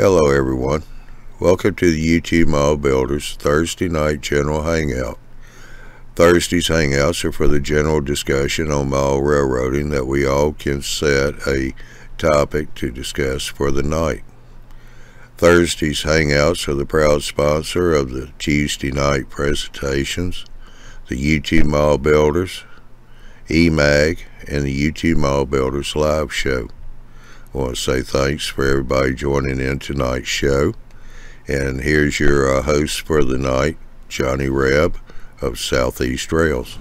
Hello everyone, welcome to the YouTube Model Builders Thursday night general hangout. Thursday's hangouts are for the general discussion on model railroading that we all can set a topic to discuss for the night. Thursday's hangouts are the proud sponsor of the Tuesday night presentations, the YouTube Model Builders, eMag, and the YouTube Model Builders live show. I want to say thanks for everybody joining in tonight's show. And here's your host for the night, Johnny Reb of Southeast Rails.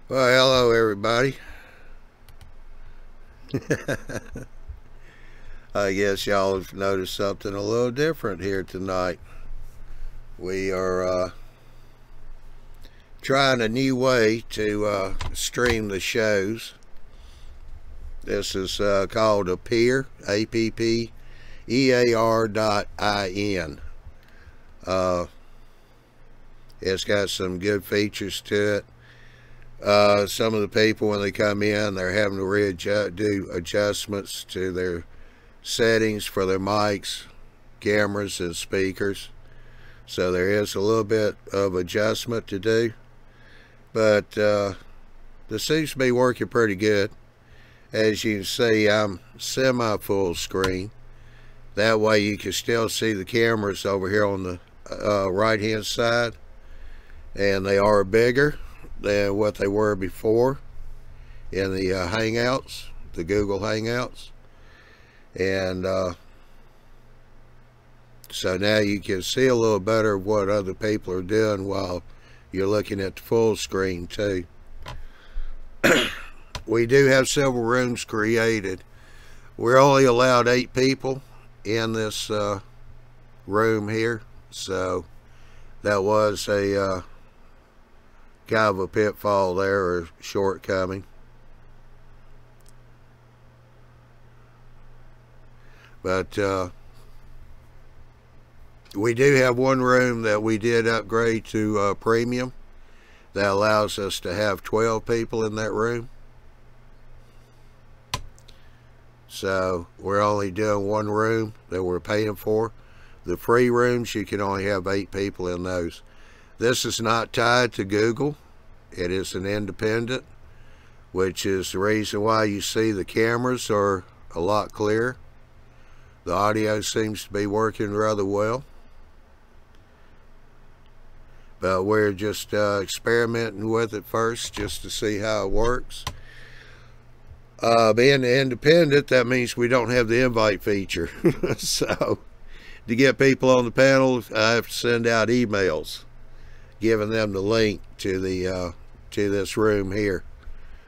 Well, hello everybody. I guess y'all have noticed something a little different here tonight. We are trying a new way to stream the shows. This is called Appear, APPEAR.IN. It's got some good features to it. Some of the people, when they come in, they're having to do adjustments to their settings for their mics, cameras, and speakers. So there is a little bit of adjustment to do. But this seems to be working pretty good. As you can see, I'm semi-full screen. That way you can still see the cameras over here on the right hand side. And they are bigger than what they were before in the Hangouts, the Google Hangouts. And so now you can see a little better of what other people are doing while you're looking at the full screen too. We do have several rooms created. We're only allowed 8 people in this room here, so that was a kind of a pitfall there, or shortcoming. But we do have one room that we did upgrade to premium that allows us to have 12 people in that room. So we're only doing one room that we're paying for. The free rooms, you can only have 8 people in those. This is not tied to Google. It is an independent, which is the reason why you see the cameras are a lot clearer. The audio seems to be working rather well. But we're just experimenting with it first, just to see how it works. Being independent, that means we don't have the invite feature. So to get people on the panel, I have to send out emails giving them the link to the to this room here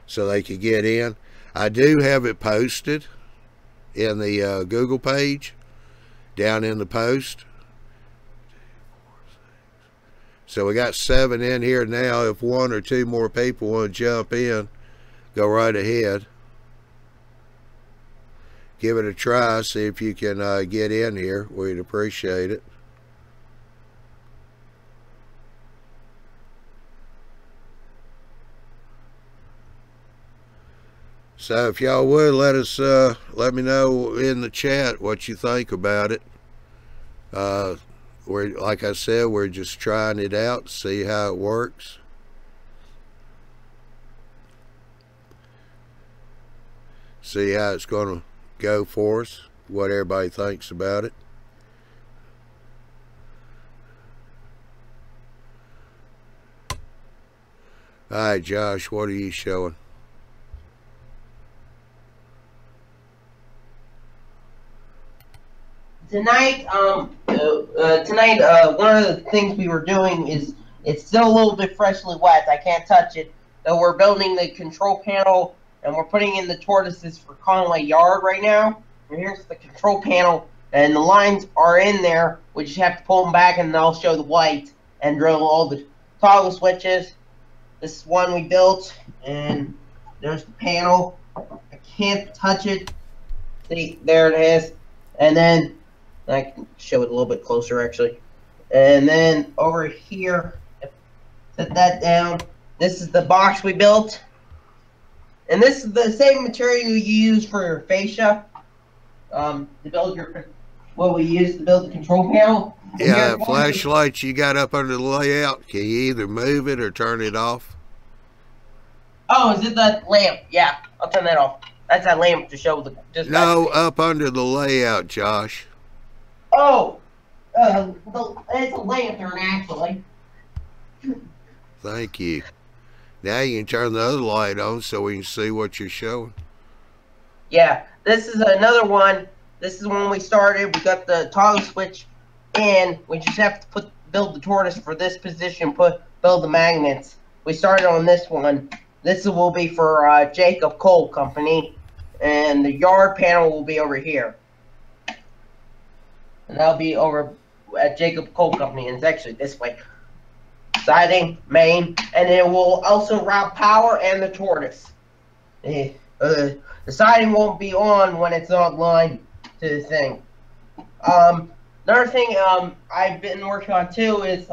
so they can get in. I do have it posted in the Google page down in the post. So we got 7 in here now. If 1 or 2 more people want to jump in, go right ahead. Give it a try, see if you can get in here. We'd appreciate it. So if y'all would, let me know in the chat what you think about it. Like I said, we're just trying it out, see how it works. See how it's going to go for us, what everybody thinks about it. Alright, Josh, what are you showing? Tonight, one of the things we were doing is, it's still a little bit freshly wet. I can't touch it. So we're building the control panel, and we're putting in the tortoises for Conway Yard right now. And here's the control panel, and the lines are in there. We just have to pull them back, and they'll show the white and drill all the toggle switches. This is one we built, and there's the panel. I can't touch it. See, there it is. And then I can show it a little bit closer, actually. And then over here, set that down. This is the box we built. And this is the same material you use for your fascia. To build what we use to build the control panel. Yeah, that flashlight you got up under the layout, can you either move it or turn it off? Oh, is it the lamp? Yeah, I'll turn that off. That's that lamp to show the dispatch. No, up under the layout, Josh. Oh, it's a lantern actually. Thank you. Now you can turn the other light on so we can see what you're showing. Yeah, this is another one. This is when we started. We got the toggle switch in. We just have to build the tortoise for this position. Build the magnets. We started on this one. This will be for Jacob Coal Company, and the yard panel will be over here. And that'll be over at Jacob Coal Company, and it's actually this way. Siding, main, and it will also route power and the tortoise. The siding won't be on when it's online to the thing. Another thing I've been working on too is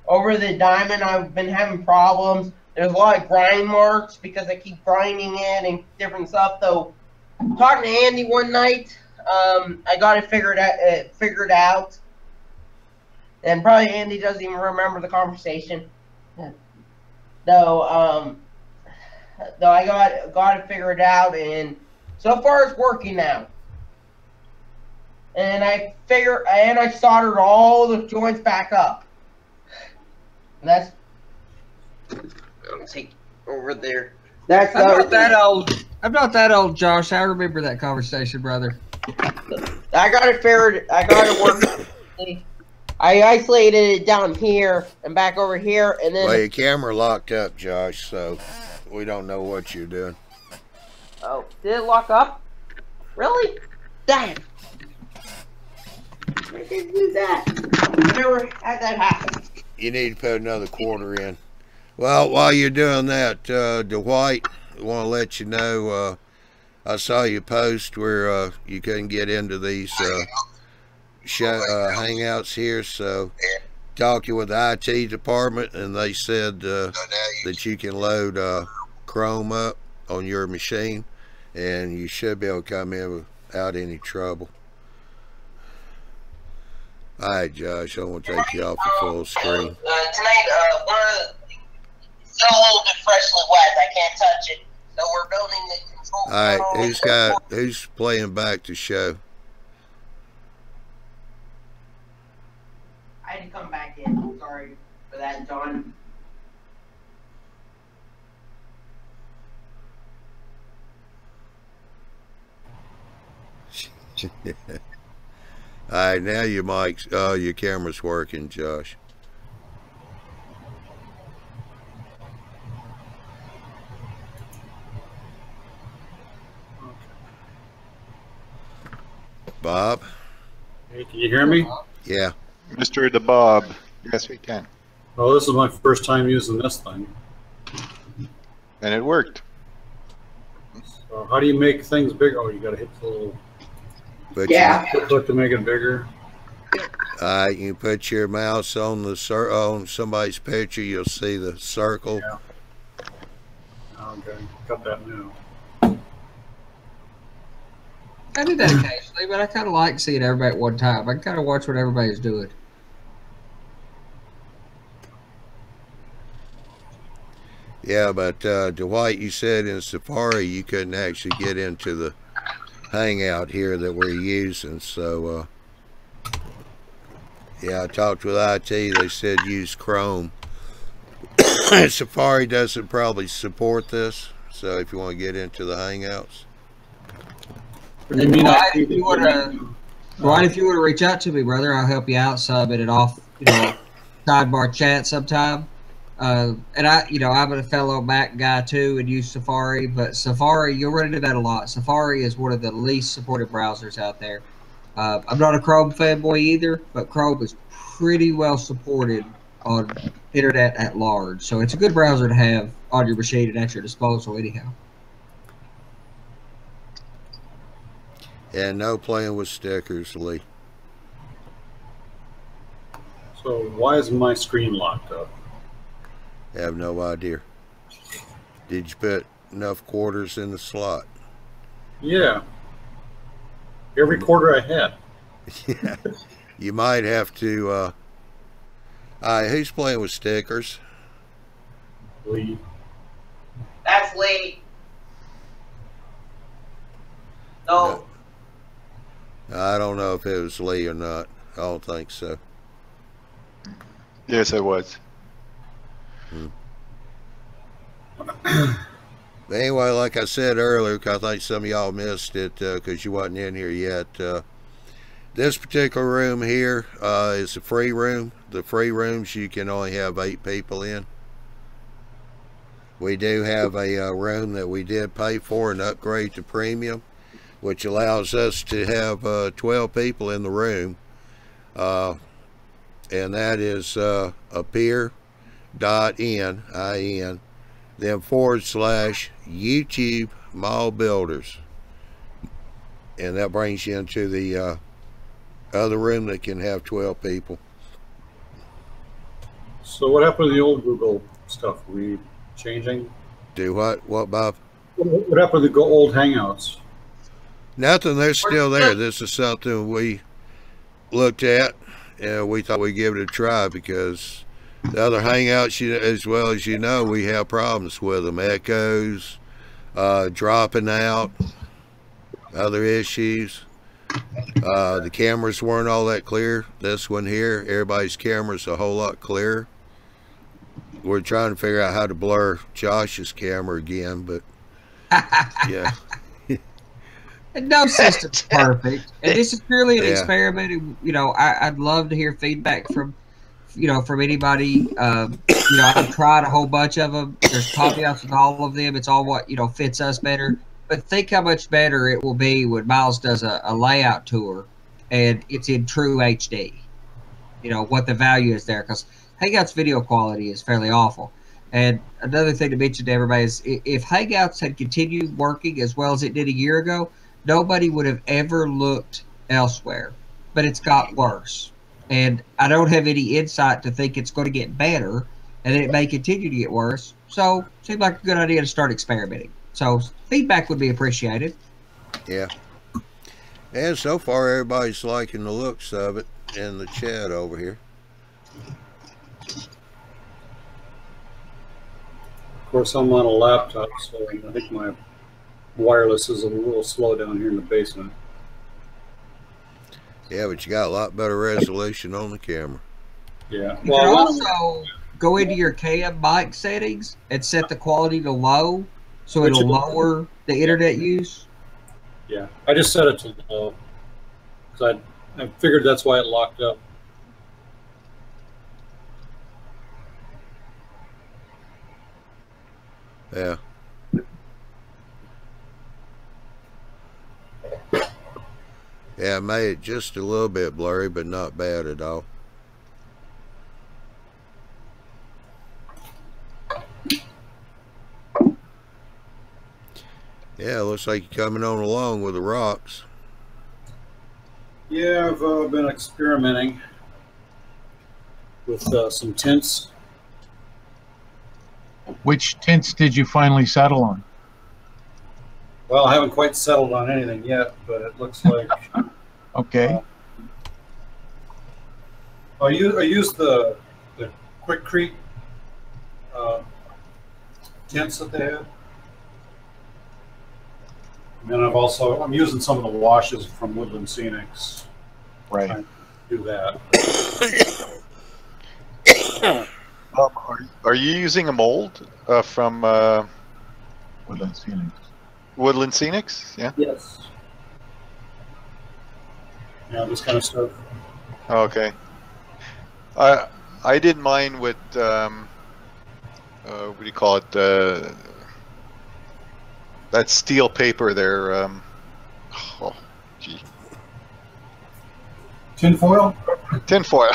over the diamond I've been having problems. There's a lot of grind marks because I keep grinding it and different stuff. Though, talking to Andy one night, I got it figured out. And probably Andy doesn't even remember the conversation. Though I got it figured out, and so far it's working now. And I soldered all the joints back up. And that's. I'll take over there. That's I'm not that old. I'm not that old, Josh. I remember that conversation, brother. I got it working. I isolated it down here and back over here, and then. Well, your camera locked up, Josh, so we don't know what you're doing. Oh, did it lock up? Really? Dang. I didn't do that. I never had that happen. You need to put another quarter in. Well, while you're doing that, Dwight, I want to let you know, I saw you post where you couldn't get into these hangouts here, so talking with the IT department, and they said that you can load Chrome up on your machine, and you should be able to come in without any trouble. Alright, Josh, I want to take you off the full screen. Tonight, it's still a little bit freshly wet. I can't touch it. So we're building the control panel. Alright, who's playing back the show? I had to come back in. Sorry for that, John. Alright, now your camera's working, Josh. Bob? Hey, can you hear me? Yeah. Mr. DeBob. Yes, we can. Well, this is my first time using this thing. And it worked. So how do you make things bigger? Oh, you got to hit the little click to make it bigger. You put your mouse on on somebody's picture, you'll see the circle. Yeah. Okay, got that now. I do that occasionally, but I kind of like seeing everybody at one time. I can kind of watch what everybody's doing. Yeah, but Dwight, you said in Safari you couldn't actually get into the Hangout here that we're using, so yeah, I talked with IT. They said use Chrome. Safari doesn't probably support this, so if you want to get into the Hangouts. And Dwight, if you want to reach out to me, brother, I'll help you out, sub it off, sidebar chat sometime. And I'm a fellow Mac guy too and use Safari, but Safari, you'll run into that a lot. Safari is one of the least supported browsers out there. I'm not a Chrome fanboy either, but Chrome is pretty well supported on internet at large. So it's a good browser to have on your machine and at your disposal anyhow. And no playing with stickers, Lee. So why is my screen locked up? I have no idea. Did you put enough quarters in the slot. Yeah. Every quarter I had. Yeah. You might have to. Who's playing with stickers? Lee. That's Lee. No. I don't know if it was Lee or not. I don't think so. Yes, I was. But anyway, like I said earlier, 'cause I think some of y'all missed it because you wasn't in here yet. This particular room here is a free room. The free rooms you can only have 8 people in. We do have a room that we did pay for and upgrade to premium, which allows us to have 12 people in the room. And that is appear.in, I-N, then /YouTube Model Builders. And that brings you into the other room that can have 12 people. So what happened to the old Google stuff? Are we changing? Do what? What, Bob? What happened to the old Hangouts? Nothing, they're still there. This is something we looked at and we thought we'd give it a try because the other Hangouts, as well as you know, we have problems with them. Echoes, dropping out, other issues. The cameras weren't all that clear. This one here, everybody's camera's a whole lot clearer. We're trying to figure out how to blur Josh's camera again, but yeah. No system's perfect, and this is purely an experiment. You know, I'd love to hear feedback from, from anybody. I've tried a whole bunch of them. There's caveats with all of them. It's all what fits us better. But think how much better it will be when Miles does a layout tour, and it's in true HD. What the value is there, because Hangout's video quality is fairly awful. And another thing to mention to everybody is if Hangouts had continued working as well as it did a year ago, nobody would have ever looked elsewhere. But it's got worse. And I don't have any insight to think it's going to get better, and it may continue to get worse. So it seemed like a good idea to start experimenting. So feedback would be appreciated. Yeah. And so far, everybody's liking the looks of it in the chat over here. Of course, I'm on a laptop, so I think my wireless is a little slow down here in the basement. Yeah, but you got a lot better resolution on the camera. Yeah. You can also go into your cam mic settings and set the quality to low, so it'll lower the internet use. Yeah, I just set it to low because I figured that's why it locked up. Yeah. Yeah, I made it just a little bit blurry, but not bad at all. Yeah, looks like you're coming on along with the rocks. Yeah, I've been experimenting with some tints. Which tints did you finally settle on? Well, I haven't quite settled on anything yet, but it looks like... Okay. I used the Quickcrete tints that they have. And then I'm using some of the washes from Woodland Scenics. Right. Do that. Are you using a mold from Woodland Scenics? Woodland Scenics? Yeah. Yes. Yeah, this kind of stuff. Okay. I did mine with what do you call it? That steel paper there. Oh, gee. Tinfoil? Tinfoil.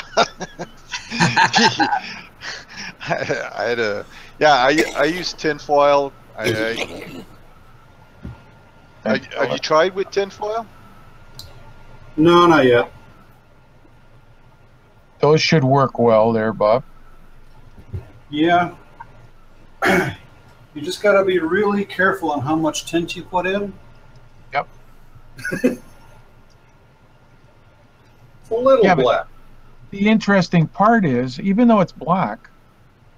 I had a I used tinfoil. Have you tried with tinfoil? No, not yet. Those should work well there, Bob. Yeah. You just got to be really careful on how much tint you put in. Yep. It's a little black. The interesting part is, even though it's black,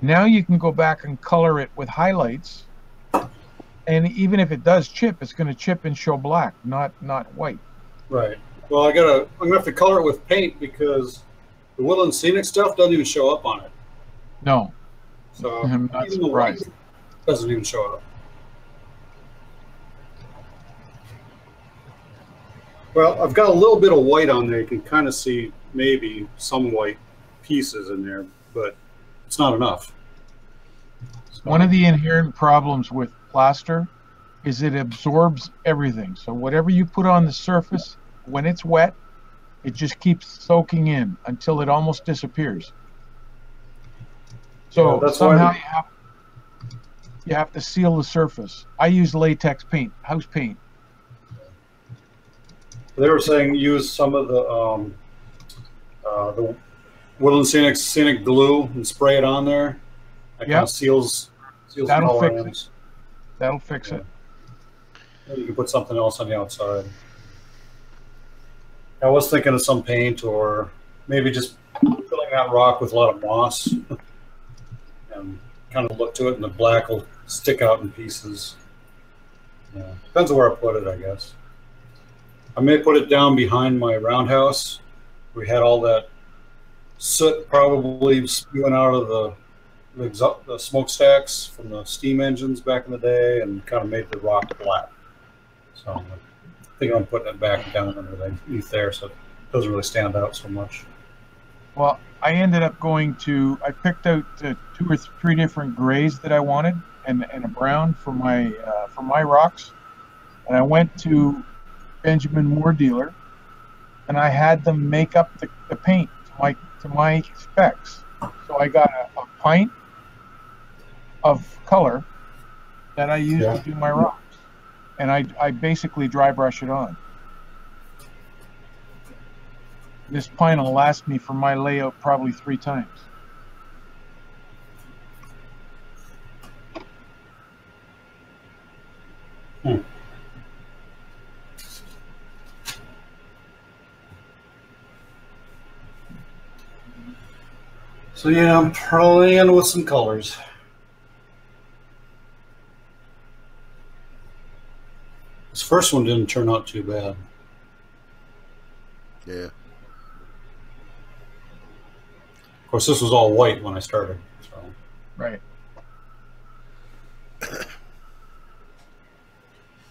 now you can go back and color it with highlights. And even if it does chip, it's going to chip and show black, not white. Right. Well, I'm gonna have to color it with paint because the Woodland Scenic stuff doesn't even show up on it. No. So I'm not even the white surprised. doesn't even show up. Well, I've got a little bit of white on there. You can kind of see maybe some white pieces in there, but it's not enough. So, One of the inherent problems with plaster is it absorbs everything. So whatever you put on the surface, when it's wet, it just keeps soaking in until it almost disappears. So that's somehow why you have to seal the surface. I use latex paint, house paint. they were saying use some of the Woodland Scenic glue and spray it on there. That kind of seals That'll the fix ends. That'll fix it. You can put something else on the outside. I was thinking of some paint or maybe just filling that rock with a lot of moss and kind of look to it and the black will stick out in pieces. Yeah. Depends on where I put it, I guess. I may put it down behind my roundhouse. We had all that soot probably spewing out of the smokestacks from the steam engines back in the day and kind of made the rock black. So I think I'm putting it back down underneath there so it doesn't really stand out so much. Well, I ended up I picked out 2 or 3 different grays that I wanted and a brown for my rocks. And I went to Benjamin Moore dealer and I had them make up the paint to my specs. So I got a pint of color that I use to do my rocks. And I basically dry brush it on. This pint will last me for my layout probably 3 times. So yeah, I'm playing with some colors. This first one didn't turn out too bad. Yeah. Of course, this was all white when I started. So. Right.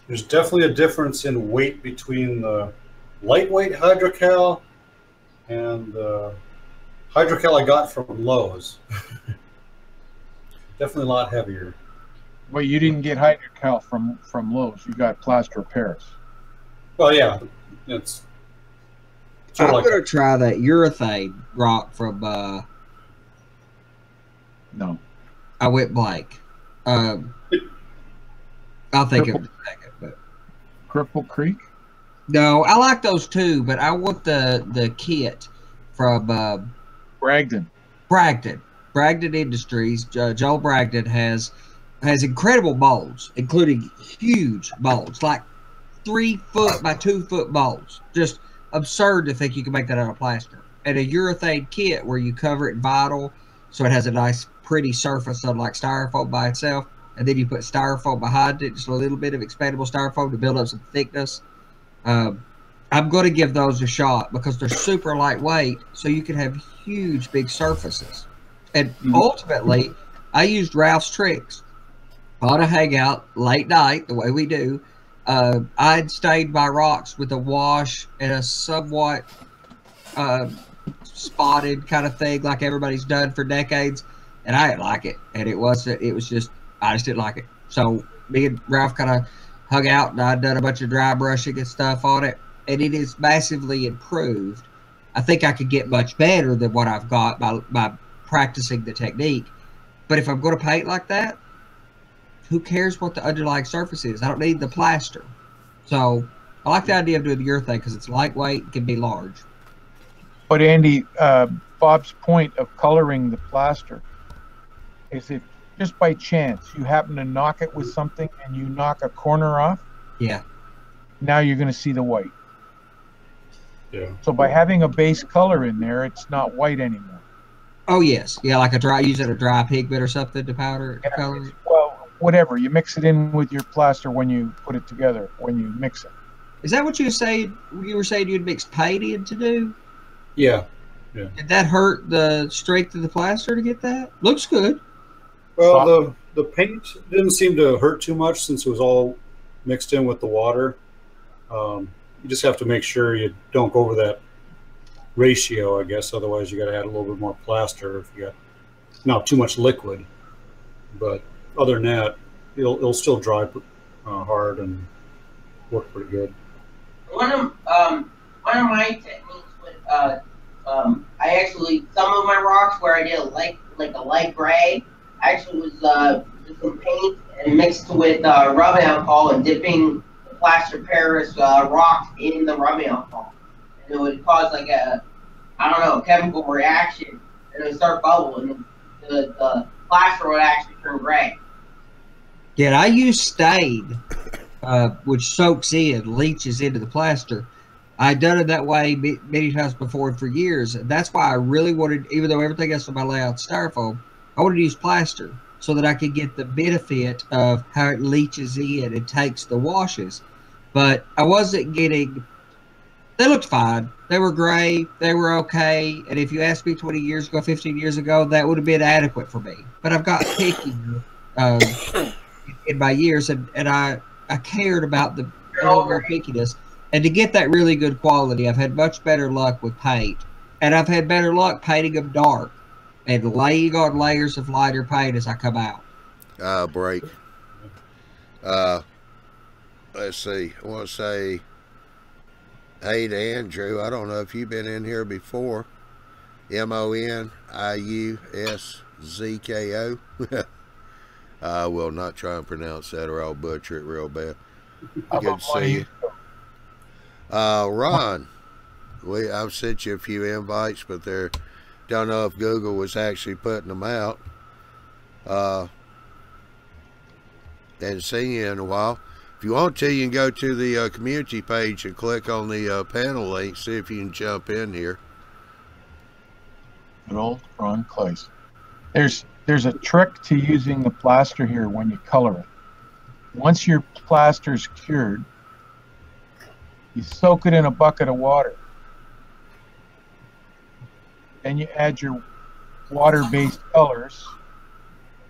There's definitely a difference in weight between the lightweight hydrocal and the hydrocal I got from Lowe's. Definitely a lot heavier. Well, you didn't get hydrocal from Lowe's. You got plaster of Paris. Well, yeah, it's. I'm gonna try that urethane rock from. No. I went blank. I'll think of it in a second. But Cripple Creek. no, I like those too, but I want the kit from Bragdon. Bragdon Industries. Joel Bragdon has incredible molds, including huge molds, like 3 foot by 2 foot molds. Just absurd to think you can make that out of plaster. And a urethane kit where you cover it in vinyl so it has a nice, pretty surface, unlike styrofoam by itself. And then you put styrofoam behind it, just a little bit of expandable styrofoam to build up some thickness. I'm going to give those a shot because they're super lightweight, so you can have huge, big surfaces. And ultimately, I used Ralph's tricks on a hangout late night, the way we do. I'd stained my rocks with a wash and a somewhat spotted kind of thing, like everybody's done for decades, and I didn't like it. And it was just I just didn't like it. So me and Ralph kind of hung out, and I'd done a bunch of dry brushing and stuff on it, and it is massively improved. I think I could get much better than what I've got by practicing the technique. But if I'm going to paint like that, who cares what the underlying surface is? I don't need the plaster. So I like the idea of doing the urethane because it's lightweight and can be large. But Andy, Bob's point of coloring the plaster is if just by chance you happen to knock it with something and you knock a corner off, Yeah. now you're going to see the white. Yeah. So by having a base color in there, it's not white anymore. Oh yes, yeah, like using a dry pigment or something to powder to color it. Well, whatever, you mix it in with your plaster when you put it together, when you mix it. Is that what you saying? You were saying you'd mix paint in to do? Yeah. Did that hurt the strength of the plaster to get that? Looks good. Well, the paint didn't seem to hurt too much since it was all mixed in with the water. You just have to make sure you don't go over that ratio, I guess. Otherwise, you got to add a little bit more plaster if you got not too much liquid. But other than that, it'll still dry hard and work pretty good. One of my techniques with I actually, some of my rocks where I did a light gray, I actually was just some paint and mixed with rubbing alcohol and dipping the plaster Paris rocks in the rubbing alcohol, and it would cause like a, I don't know, chemical reaction, and it would start bubbling, and the plaster would actually turn gray. Yeah, I use stain, which soaks in, leaches into the plaster. I'd done it that way many times before and for years. And that's why I really wanted, even though everything else on my layout's styrofoam, I wanted to use plaster so that I could get the benefit of how it leaches in and takes the washes. But I wasn't getting, they looked fine. They were gray. They were okay. And if you asked me 20 years ago, 15 years ago, that would have been adequate for me. But I've got picky in my years, and I cared about the overall pickiness. And to get that really good quality, I've had much better luck with paint. And I've had better luck painting them dark and laying on layers of lighter paint as I come out. Break. Let's see. I want to say, hey to Andrew. I don't know if you've been in here before. MONIUSZKO. I will not try and pronounce that or I'll butcher it real bad. Good to see you. Ron, I've sent you a few invites, but don't know if Google was actually putting them out. Hadn't seen you in a while. If you want to, you can go to the community page and click on the panel link, see if you can jump in here. Good old Ron Clays. There's a trick to using the plaster here when you color it. Once your plaster's cured, you soak it in a bucket of water. Then you add your water-based colors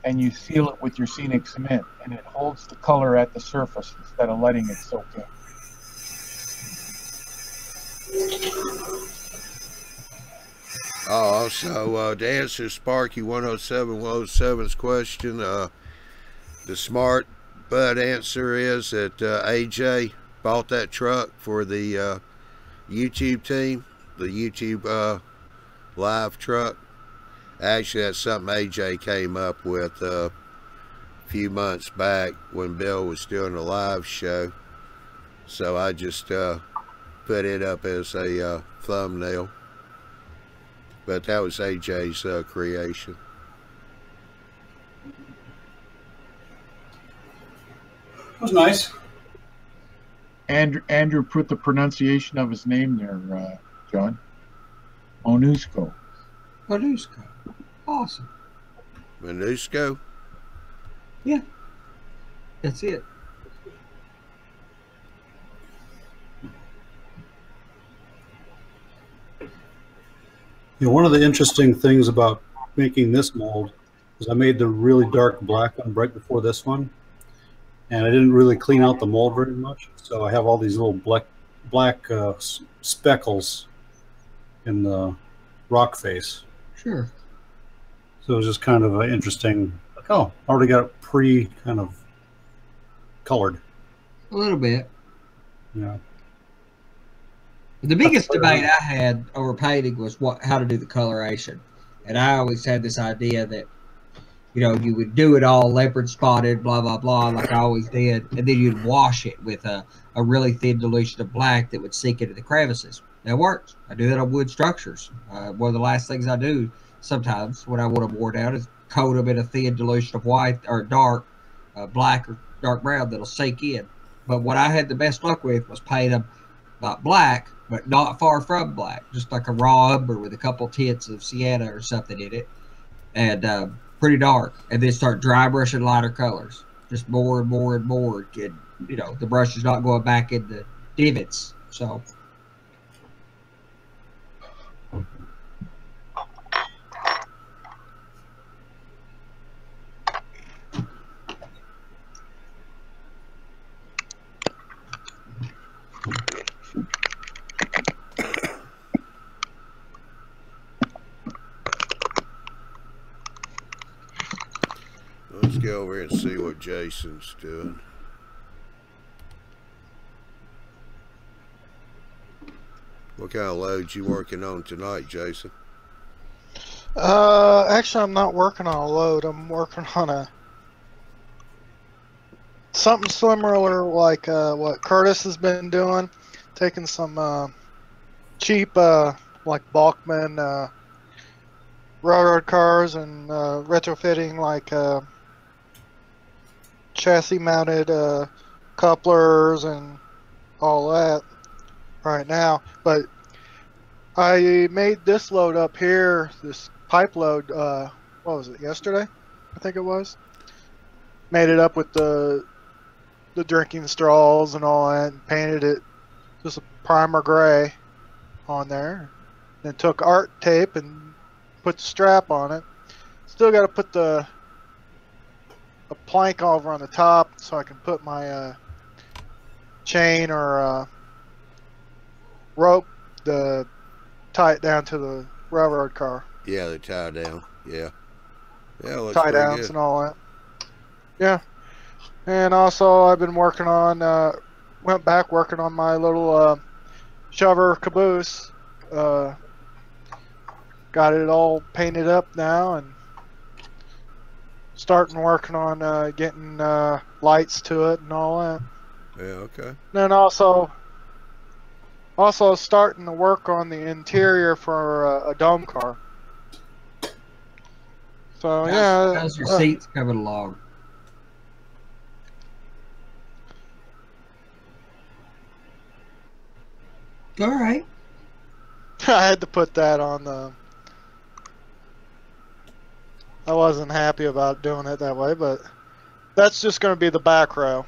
and you seal it with your scenic cement, and it holds the color at the surface instead of letting it soak in. Oh, also, to answer Sparky 107's question, the smart but answer is that AJ bought that truck for the YouTube team, the YouTube live truck. Actually, that's something AJ came up with a few months back when Bill was doing a live show. So I just put it up as a thumbnail. But that was AJ's creation. It was nice. Andrew put the pronunciation of his name there, John. Monusco. Monusco. Awesome. Monusco? Yeah. That's it. You know, one of the interesting things about making this mold is I made the really dark black one right before this one, and I didn't really clean out the mold very much, so I have all these little black speckles in the rock face. Sure. So it was just kind of interesting. Like, oh, I already got it kind of colored. A little bit. Yeah. The biggest debate I had over painting was how to do the coloration. And I always had this idea that, you know, you would do it all leopard spotted, blah, blah, blah, like I always did. And then you'd wash it with a really thin dilution of black that would sink into the crevices. That works. I do that on wood structures. One of the last things I do sometimes when I want them wore down is coat them in a thin dilution of white or dark, black or dark brown that'll sink in. But what I had the best luck with was paint them not black, but not far from black, just like a raw umber with a couple tints of sienna or something in it, and pretty dark. And then start dry brushing lighter colors, just more and more and more. And, you know, the brush is not going back in the divots. So. Let's go over and see what Jason's doing. What kind of loads you working on tonight, Jason? Actually, I'm not working on a load. I'm working on something similar like what Curtis has been doing, taking some cheap like Bachmann railroad cars and retrofitting like chassis mounted couplers and all that right now. But I made this load up here, this pipe load, what was it, yesterday? I think it was. Made it up with the drinking straws and all that, and painted it just a primer gray on there. Then took art tape and put the strap on it. Still got to put a plank over on the top so I can put my chain or rope to tie it down to the railroad car. Yeah, the tie down. Yeah. Yeah, looks Tie pretty downs good. and all that. Yeah. And also I've been working on, went back working on my little shover caboose. Got it all painted up now and starting working on getting lights to it and all that. Yeah, okay. Then also starting to work on the interior for a dome car. So yeah. How's your seats coming along? All right. I had to put that on the. I wasn't happy about doing it that way, but that's just going to be the back row.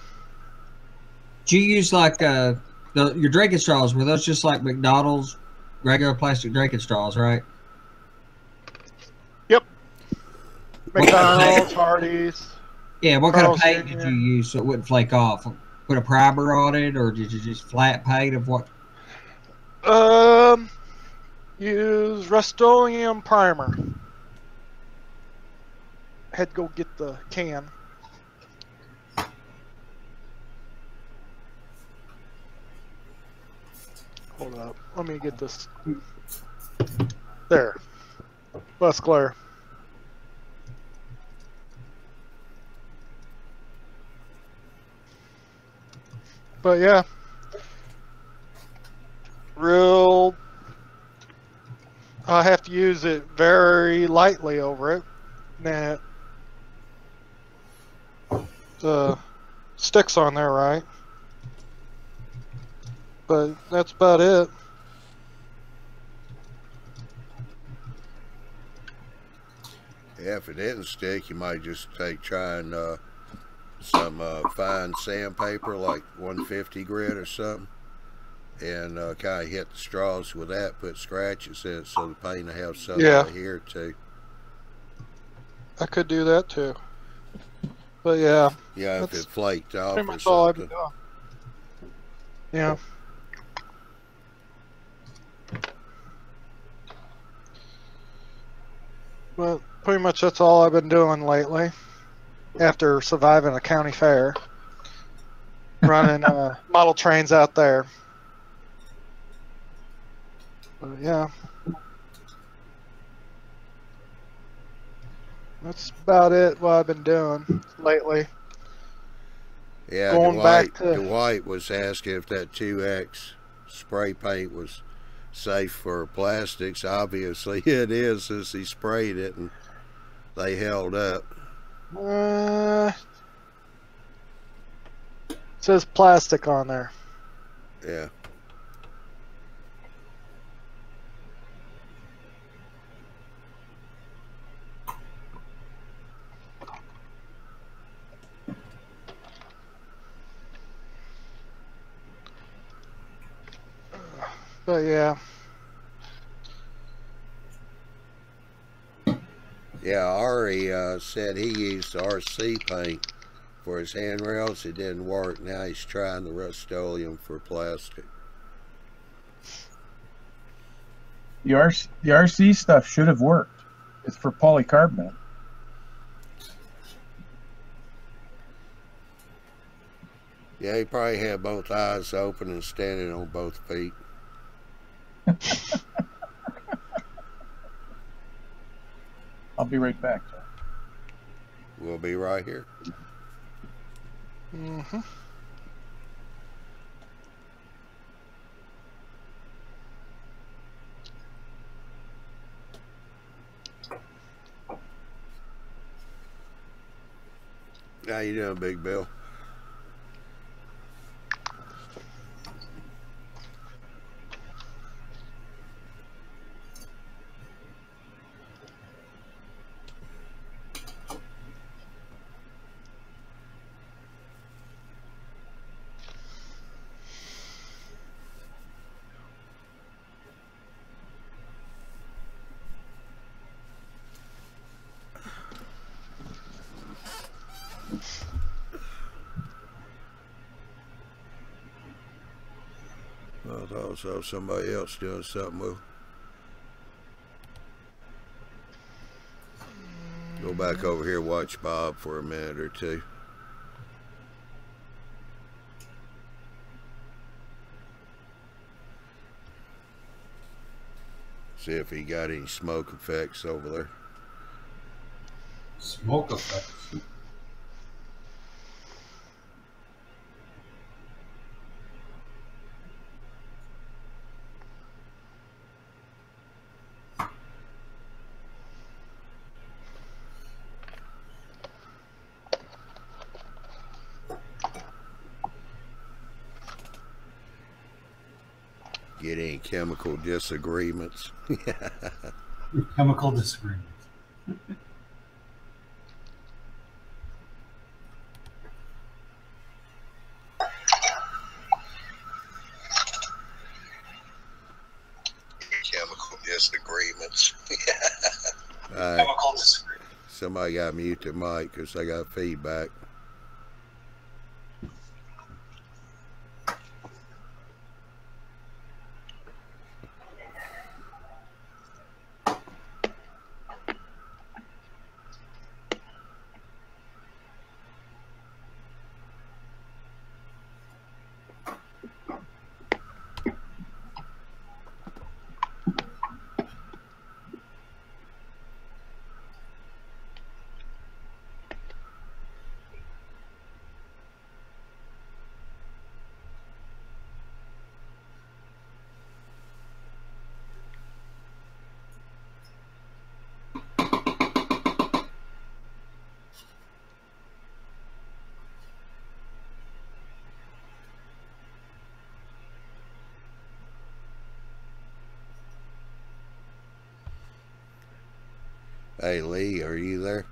Do you use like your drinking straws? Were those just like McDonald's regular plastic drinking straws, right? Yep. What kind of McDonald's, paint? Hardee's. Yeah, what kind of Carl's paint Jr. did you use so it wouldn't flake off? Put a primer on it, or did you just flat paint of what? Use Rust-Oleum primer. Had to go get the can. Hold up. Let me get this. There. Less glare. But yeah. I have to use it very lightly over it. Then it sticks on there right. But that's about it. Yeah, if it didn't stick, you might just try some fine sandpaper, like 150 grit or something, and kind of hit the straws with that, put scratches in it so the paint will have something to adhere to. I could do that too. But yeah. Yeah, if it flaked off pretty or much all I've something. been doing. Yeah. But pretty much that's all I've been doing lately. After surviving a county fair, running model trains out there. But yeah, that's about it. What I've been doing lately. Yeah, Going back to Dwight was asking if that 2X spray paint was safe for plastics. Obviously it is, since he sprayed it and they held up. It says plastic on there. Yeah. But yeah. Yeah, Ari said he used RC paint for his handrails. It didn't work. Now he's trying the Rust-Oleum for plastic. The RC stuff should have worked. It's for polycarbonate. Yeah, he probably had both eyes open and standing on both feet. I'll be right back, John. We'll be right here. Mm-hmm. How you doing, Big Bill? I thought so. Somebody else doing something with. Go back over here, watch Bob for a minute or two. See if he got any smoke effects over there. Smoke effects. Get any chemical disagreements? Chemical disagreements. Chemical disagreements. Chemical disagreements. Somebody got to mute their mic because I got feedback. Hey Lee, are you there?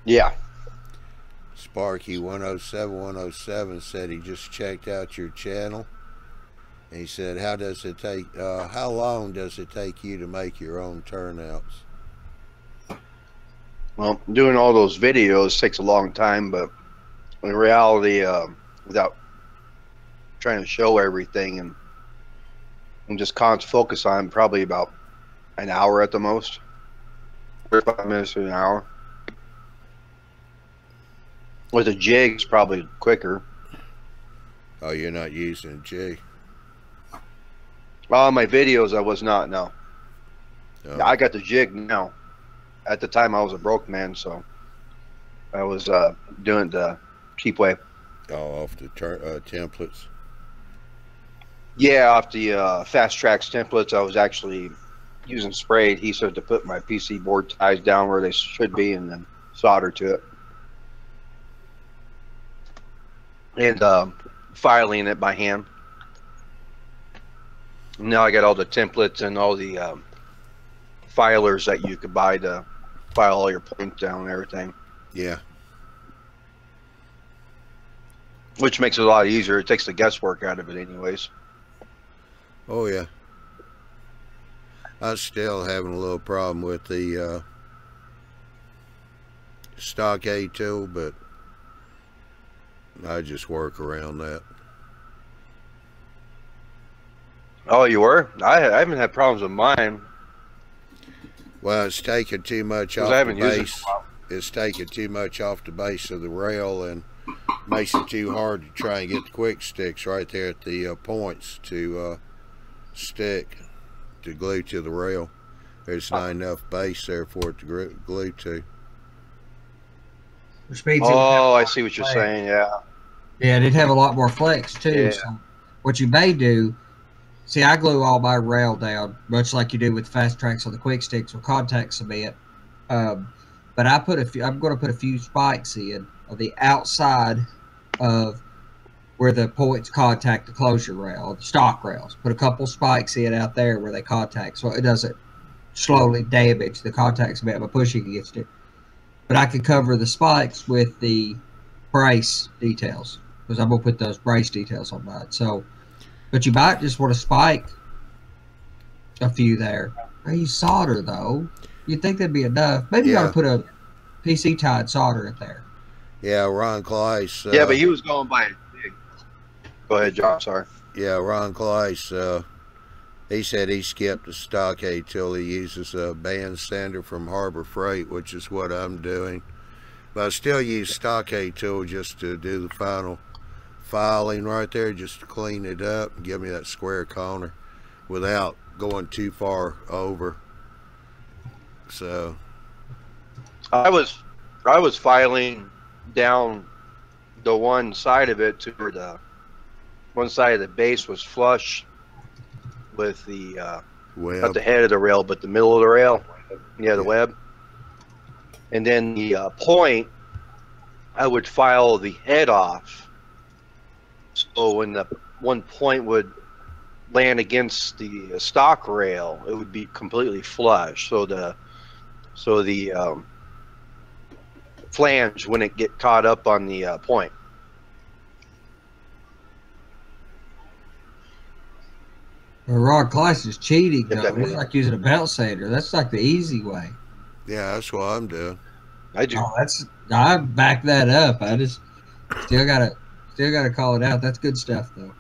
Yeah. Sparky 107 said he just checked out your channel. And he said, how long does it take you to make your own turnouts? Well, doing all those videos takes a long time, but in reality, without trying to show everything and just focus on probably about an hour at the most, 45 minutes to an hour. With a jig, it's probably quicker. Oh, you're not using a jig? Well, my videos, I was not, no. Oh. I got the jig now. At the time, I was a broke man, so I was doing the cheap way. Oh, off the templates? Yeah, off the Fast Tracks templates, I was actually using spray adhesive to put my PC board ties down where they should be, and then solder to it. And filing it by hand. Now I got all the templates and all the filers that you could buy to file all your points down and everything. Yeah. Which makes it a lot easier. It takes the guesswork out of it anyways. Oh, yeah. I'm still having a little problem with the stockade tool, but I just work around that. Oh, you were? I haven't had problems with mine. Well, it's taking too much off the base. It's taking too much off the base of the rail and makes it too hard to try and get the quick sticks right there at the points to stick, to glue to the rail. There's not enough base there for it to glue to. Oh, I see what you're saying, yeah. Yeah, it'd have a lot more flex too. Yeah. So what you may do, see, I glue all my rail down, much like you do with fast tracks on the quick sticks or contact cement. But I'm going to put a few spikes in on the outside of where the points contact the closure rail, the stock rails. Put a couple spikes in out there where they contact, so it doesn't slowly damage the contact cement by pushing against it. But I can cover the spikes with the brace details, because I'm going to put those brace details on mine. So, but you might just want to spike a few there. Now you solder, though. You'd think that'd be enough. Maybe you ought to put a PC tied solder in there. Yeah, Ron Kleiss. Yeah, but he was going by a jig. Go ahead, John. Sorry. Yeah, Ron Kleiss, he said he skipped the stockade till he uses a band sander from Harbor Freight, which is what I'm doing. But I still use stockade tool just to do the final filing right there, just to clean it up and give me that square corner without going too far over. So I was filing down the one side of it to where the one side of the base was flush with the not the head of the rail, but the middle of the rail. Yeah, the web. And then the point, I would file the head off. So when the one point would land against the stock rail, it would be completely flush. So the flange wouldn't get caught up on the point. Well, Ron Kleiss is cheating, though. It's like using a belt sander. That's like the easy way. yeah, that's what I'm doing. I do. Oh, I back that up. I just still gotta call it out. That's good stuff, though.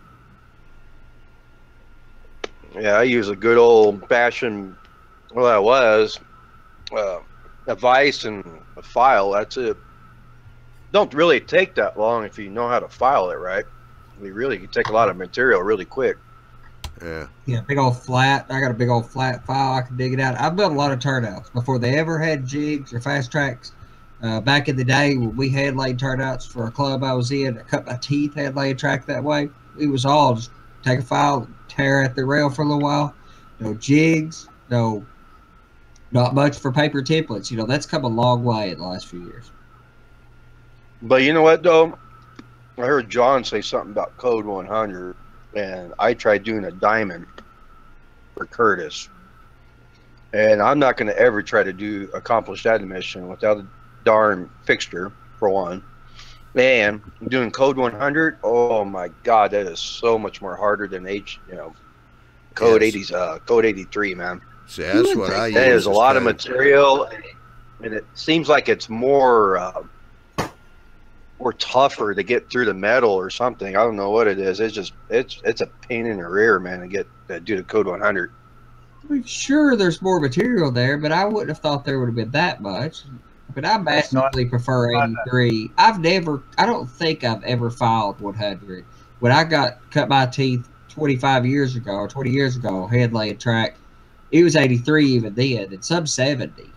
Yeah, I use a good old fashioned. Well, that was a vise and a file. That's it. Don't really take that long if you know how to file it right. You really can take a lot of material really quick. Yeah. Yeah, big old flat. I got a big old flat file. I can dig it out. I've built a lot of turnouts before they ever had jigs or fast tracks. Back in the day when we had laid turnouts for a club I was in, I cut my teeth, had laid track that way. It was all just take a file, tear at the rail for a little while. No jigs, not much for paper templates. You know, that's come a long way in the last few years. But you know what, though? I heard John say something about Code 100, and I tried doing a diamond for Curtis. And I'm not going to ever try to accomplish that mission without a darn fixture, for one. And doing Code 100, oh my God, that is so much more harder than Code 83, man. See, that's what I use. That is a lot of material, and it seems like it's more tougher to get through the metal or something. I don't know what it is. It's a pain in the rear, man, to do the Code 100. I mean, sure, there's more material there, but I wouldn't have thought there would have been that much. But I massively prefer 83. I don't think I've ever filed 100. When I cut my teeth 25 years ago or 20 years ago, head laid track, it was 83 even then, and some 70.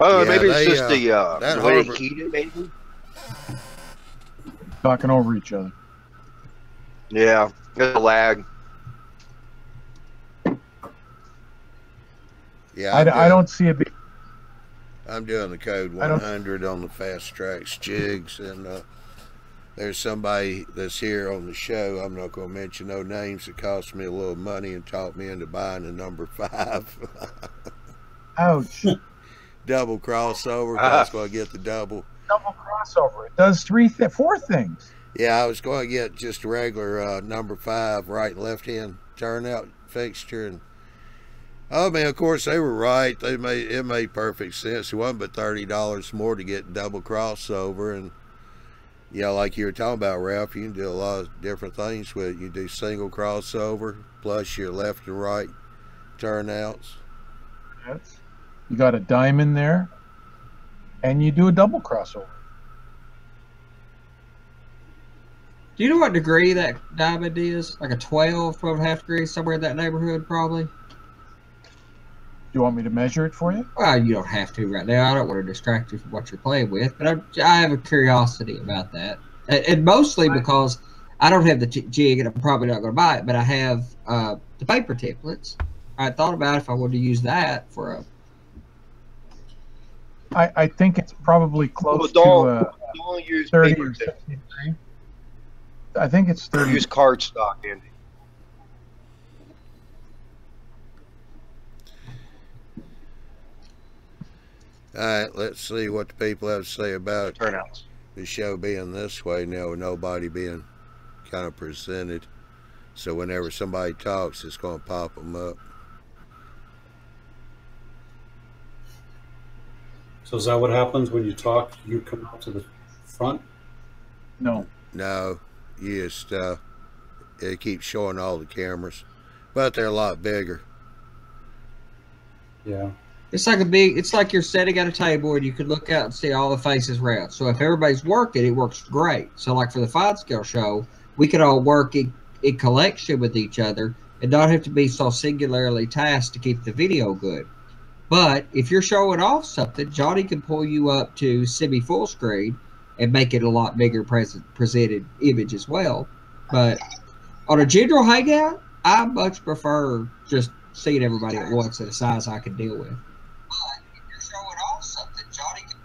Oh, yeah, maybe it's just the way they heat it, maybe. Talking over each other. Yeah, there's a lag. Yeah, I don't see a big. I'm doing the code 100 on the fast tracks jigs, and there's somebody that's here on the show. I'm not going to mention no names. That cost me a little money and talked me into buying the number 5. Ouch. Double crossover. I was going to get the double. Double crossover. It does 4 things. Yeah, I was going to get just a regular number 5 right and left hand turnout fixture, and oh man, of course they were right. It made perfect sense. It wasn't but $30 more to get double crossover, and yeah, like you were talking about, Ralph, you can do a lot of different things with it. You do single crossover plus your left and right turnouts. Yes. You got a diamond there, and you do a double crossover. Do you know what degree that diamond is? Like a 12.5 degrees, somewhere in that neighborhood, probably. Do you want me to measure it for you? Well, you don't have to right now. I don't want to distract you from what you're playing with, but I have a curiosity about that, and mostly because I don't have the jig, and I'm probably not going to buy it. But I have the paper templates. I thought about if I wanted to use that for a. I think it's probably close to don't use 30 paper or 63. I think it's 30. Use cardstock, Andy. All right, let's see what the people have to say about Turnouts. The show being this way now, with nobody being kind of presented. So whenever somebody talks, it's going to pop them up. So is that what happens when you talk? You come out to the front? No. No, you just it keeps showing all the cameras, but they're a lot bigger. Yeah. It's like you're sitting at a table and you could look out and see all the faces around. So if everybody's working, it works great. So like for the Fine Scale show, we could all work in collection with each other and not have to be so singularly tasked to keep the video good. But if you're showing off something, Johnny can pull you up to semi-full screen and make it a lot bigger presented image as well. But on a general hangout, I much prefer just seeing everybody at once at a size I can deal with. But if you're showing off something, Johnny can...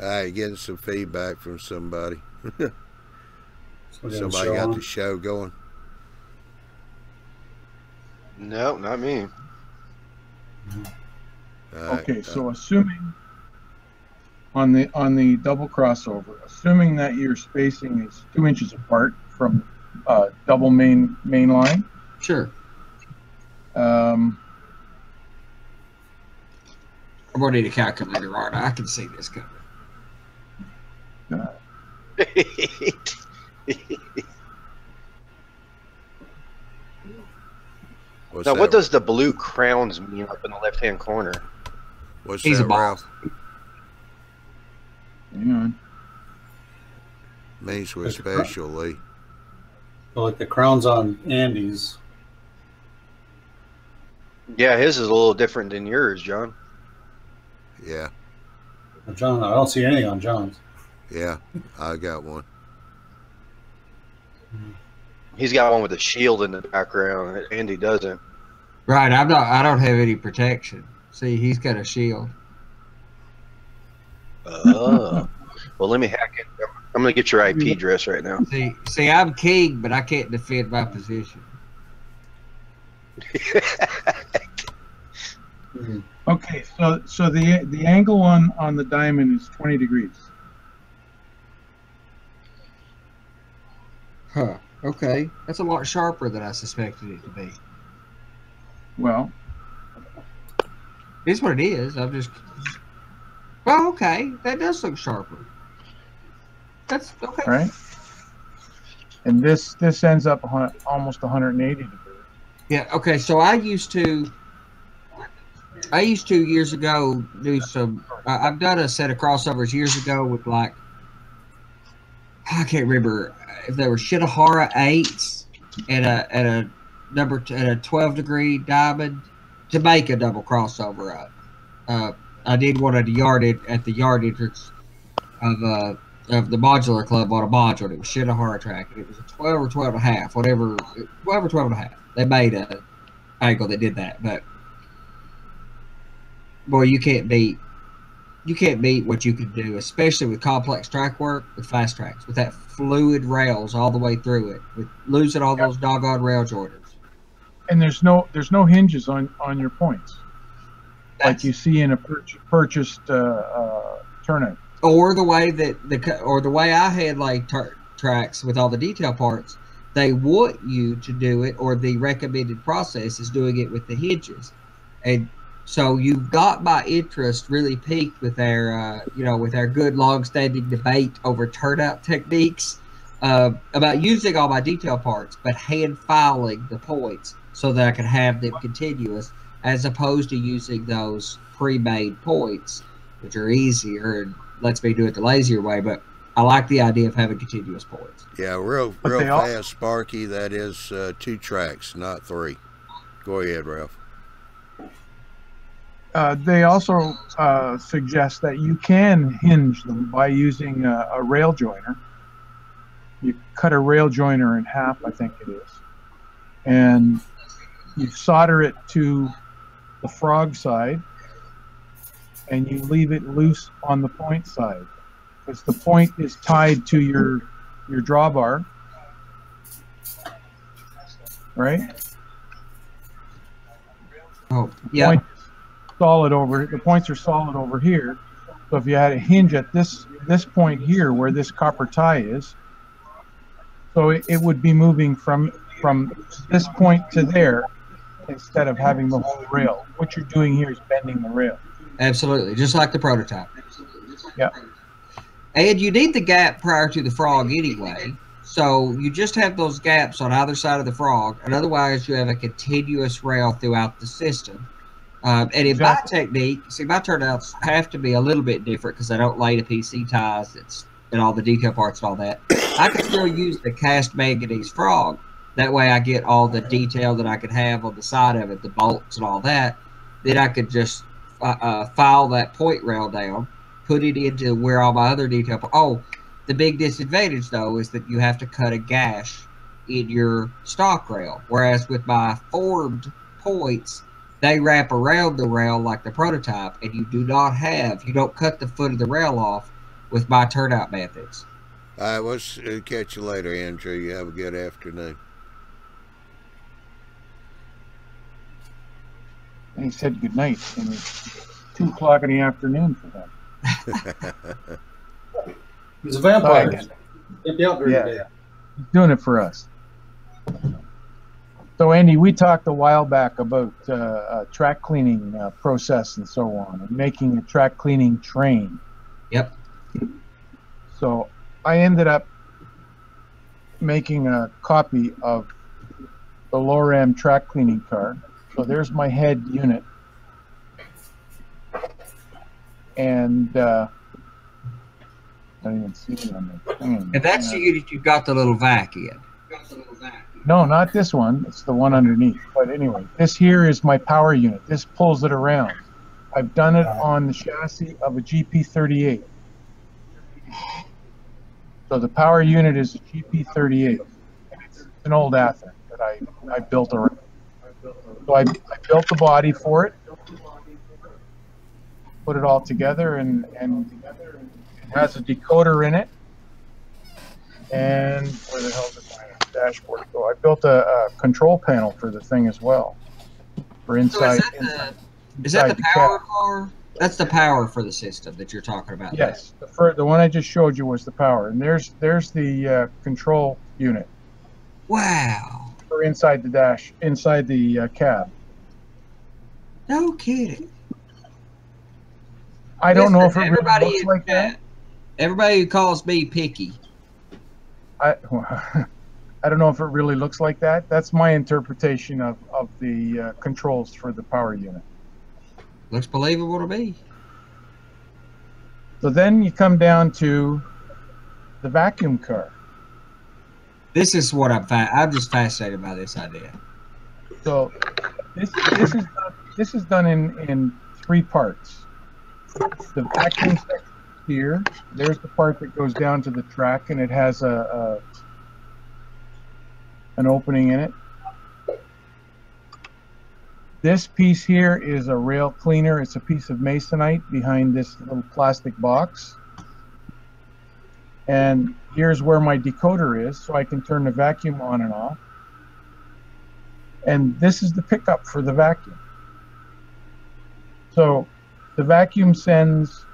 All right, getting some feedback from somebody. Somebody got the show going. No, not me. Okay, so assuming on the double crossover, assuming that your spacing is 2 inches apart from double main line. Sure. I'm gonna need a calculator, aren't I? I can see this coming. Now, what does the blue crowns mean up in the left-hand corner? What's He's that, a boss. Ralph? Hang on. Means we're special, Lee. So like the crowns on Andy's. Yeah, his is a little different than yours, John. Yeah. John, I don't see anything on John's. Yeah, I got one. He's got one with a shield in the background. Andy doesn't. Right, I don't have any protection. See, he's got a shield. Oh. Well, let me hack it. I'm going to get your IP address right now. See, I'm king, but I can't defend my position. Okay, so the angle on the diamond is 20 degrees. Huh. Okay, that's a lot sharper than I suspected it to be. Well, It's what it is. I'm just. Well, okay, that does look sharper. That's okay. right? And this ends up almost 180 degrees. Yeah. Okay. So I used to years ago do some. I've done a set of crossovers years ago with like I can't remember if they were Shinohara 8s and a 12 degree diamond to make a double crossover up. I did one at the yard entrance of the modular club on a module. It was Shinohara track, and it was a 12 or 12 and a half, whatever 12 and a half. They made a angle that did that, but boy, you can't beat what you can do, especially with complex track work with fast tracks, with that fluid rails all the way through it, with losing all those doggone rail joiners. And there's no hinges on your points, like you see in a purchased turnout. Or the way the way I had like tracks with all the detail parts, they want you to do it, or the recommended process is doing it with the hinges, and so you've got my interest really piqued with our with our good long-standing debate over turnout techniques, about using all my detail parts, but hand filing the points so that I can have them continuous, as opposed to using those pre-made points, which are easier and lets me do it the lazier way. But I like the idea of having continuous points. Yeah, real fast, Sparky. That is 2 tracks, not 3. Go ahead, Ralph. They also suggest that you can hinge them by using a rail joiner. You cut a rail joiner in half, I think it is, and you solder it to the frog side, and you leave it loose on the point side, because the point is tied to your drawbar, right? Oh, yeah. The points are solid over here. So if you had a hinge at this point here where this copper tie is, so it would be moving from this point to there instead of having the whole rail. What you're doing here is bending the rail. Absolutely, just like the prototype. Yeah. And you need the gap prior to the frog anyway, so you just have those gaps on either side of the frog, and otherwise you have a continuous rail throughout the system. And in my technique, see, my turnouts have to be a little bit different because I don't lay the PC ties and all the detail parts and all that. I can still use the cast manganese frog. That way I get all the detail that I could have on the side of it, the bolts and all that. Then I could just file that point rail down, put it into where all my other detail parts. Oh, the big disadvantage, though, is that you have to cut a gash in your stock rail. Whereas with my formed points, they wrap around the rail like the prototype, and you don't cut the foot of the rail off with my turnout methods. All right, we'll catch you later, Andrew. You have a good afternoon. And he said good night, and it's 2 o'clock in the afternoon for them. He's a vampire. Can't be out during the day. He's doing it for us. So, Andy, we talked a while back about track cleaning process and so on, and making a track cleaning train. Yep. So I ended up making a copy of the Loram track cleaning car. So there's my head unit. And I don't even see it on the thing. And that's the unit you've got the little vac in. No, not this one. It's the one underneath. But anyway, this here is my power unit. This pulls it around. I've done it on the chassis of a GP38. So the power unit is a GP38. It's an old Athearn that I built around. So I built the body for it, put it all together, and it has a decoder in it. And where the hell did my dashboard go? I built a control panel for the thing as well. For inside. So is that the power car? That's the power for the system that you're talking about. Yes, the one I just showed you was the power, and there's the control unit. Wow. For inside the dash, inside the cab. No kidding. I don't know if it really looks like that. Everybody who calls me picky. I don't know if it really looks like that. That's my interpretation of the controls for the power unit. Looks believable to me. So then you come down to the vacuum car. This is what I'm just fascinated by this idea. So this is done in 3 parts. The vacuum section here. There's the part that goes down to the track, and it has an opening in it. This piece here is a rail cleaner. It's a piece of masonite behind this little plastic box. And here's where my decoder is, so I can turn the vacuum on and off. And this is the pickup for the vacuum. So the vacuum sends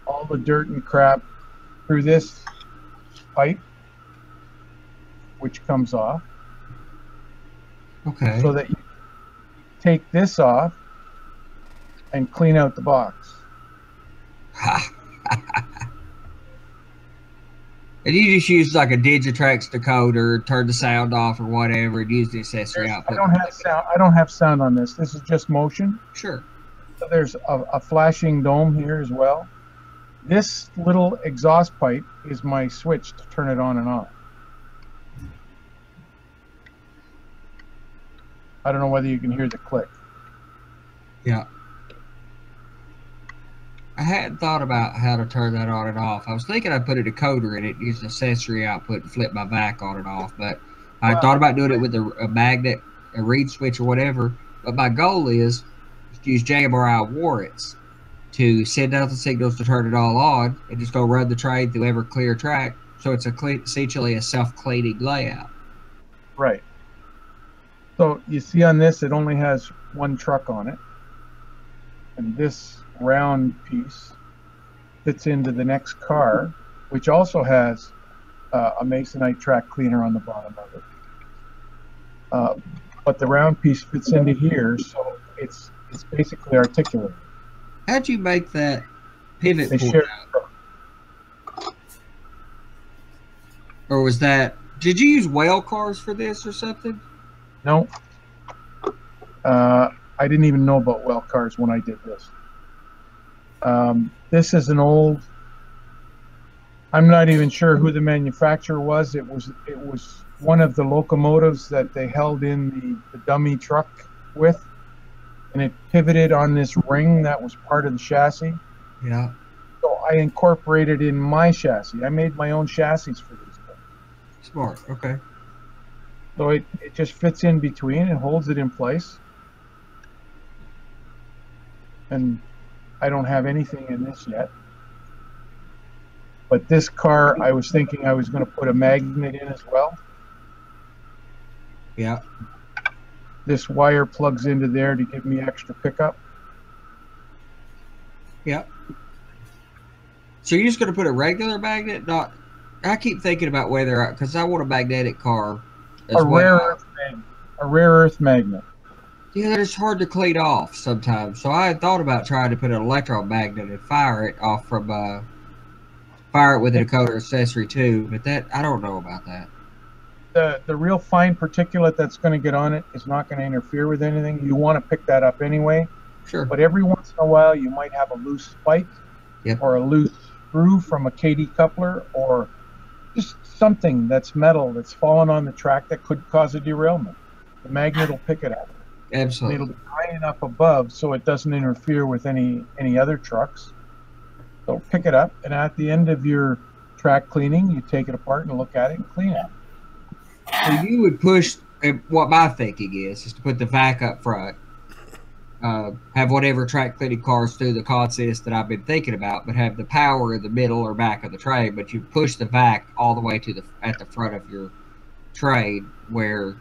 all the dirt and crap through this pipe, which comes off. Okay. So that you take this off and clean out the box. And you just use like a Digitrax decoder, turn the sound off or whatever, and use the accessory output. I don't have sound on this. This is just motion. Sure. So there's a flashing dome here as well. This little exhaust pipe is my switch to turn it on and off. I don't know whether you can hear the click. Yeah. I hadn't thought about how to turn that on and off. I was thinking I'd put a decoder in it, use an accessory output, and flip my vac on and off. But I thought about doing it with a magnet, a reed switch, or whatever. But my goal is to use JMRI warrants to send out the signals to turn it all on, and just go run the train through Everclear track. So it's essentially a self-cleaning layout. Right. So you see on this, it only has one truck on it. And this round piece fits into the next car, which also has a masonite track cleaner on the bottom of it. But the round piece fits into here, so it's basically articulated. How'd you make that pivot They port share- out? Or was that, did you use whale cars for this or something? No. I didn't even know about well cars when I did this. This is an old, I'm not even sure who the manufacturer was. It was one of the locomotives that they held in the dummy truck with, and it pivoted on this ring that was part of the chassis. Yeah. So I incorporated in my chassis. I made my own chassis for these things. Smart. Okay. So it just fits in between and holds it in place. And I don't have anything in this yet. But this car, I was thinking I was going to put a magnet in as well. Yeah. This wire plugs into there to give me extra pickup. Yeah. So you're just going to put a regular magnet? Not. I keep thinking about whether, because I want a magnetic car as A well. rare earth magnet. Yeah, that is hard to clean off sometimes. So I had thought about trying to put an electromagnet and fire it off from, fire it with a decoder accessory too. But that, I don't know about that. The real fine particulate that's going to get on it is not going to interfere with anything. You want to pick that up anyway. Sure. But every once in a while, you might have a loose spike. Yep. Or a loose screw from a KD coupler, or just something that's metal that's fallen on the track that could cause a derailment. The magnet will pick it up. Absolutely. It'll be high enough above so it doesn't interfere with any other trucks. So pick it up, and at the end of your track cleaning, you take it apart and look at it and clean it. So you would push, what my thinking is to put the vac up front, have whatever track cleaning cars do the consist that I've been thinking about, but have the power in the middle or back of the train, but you push the vac all the way to at the front of your train, where,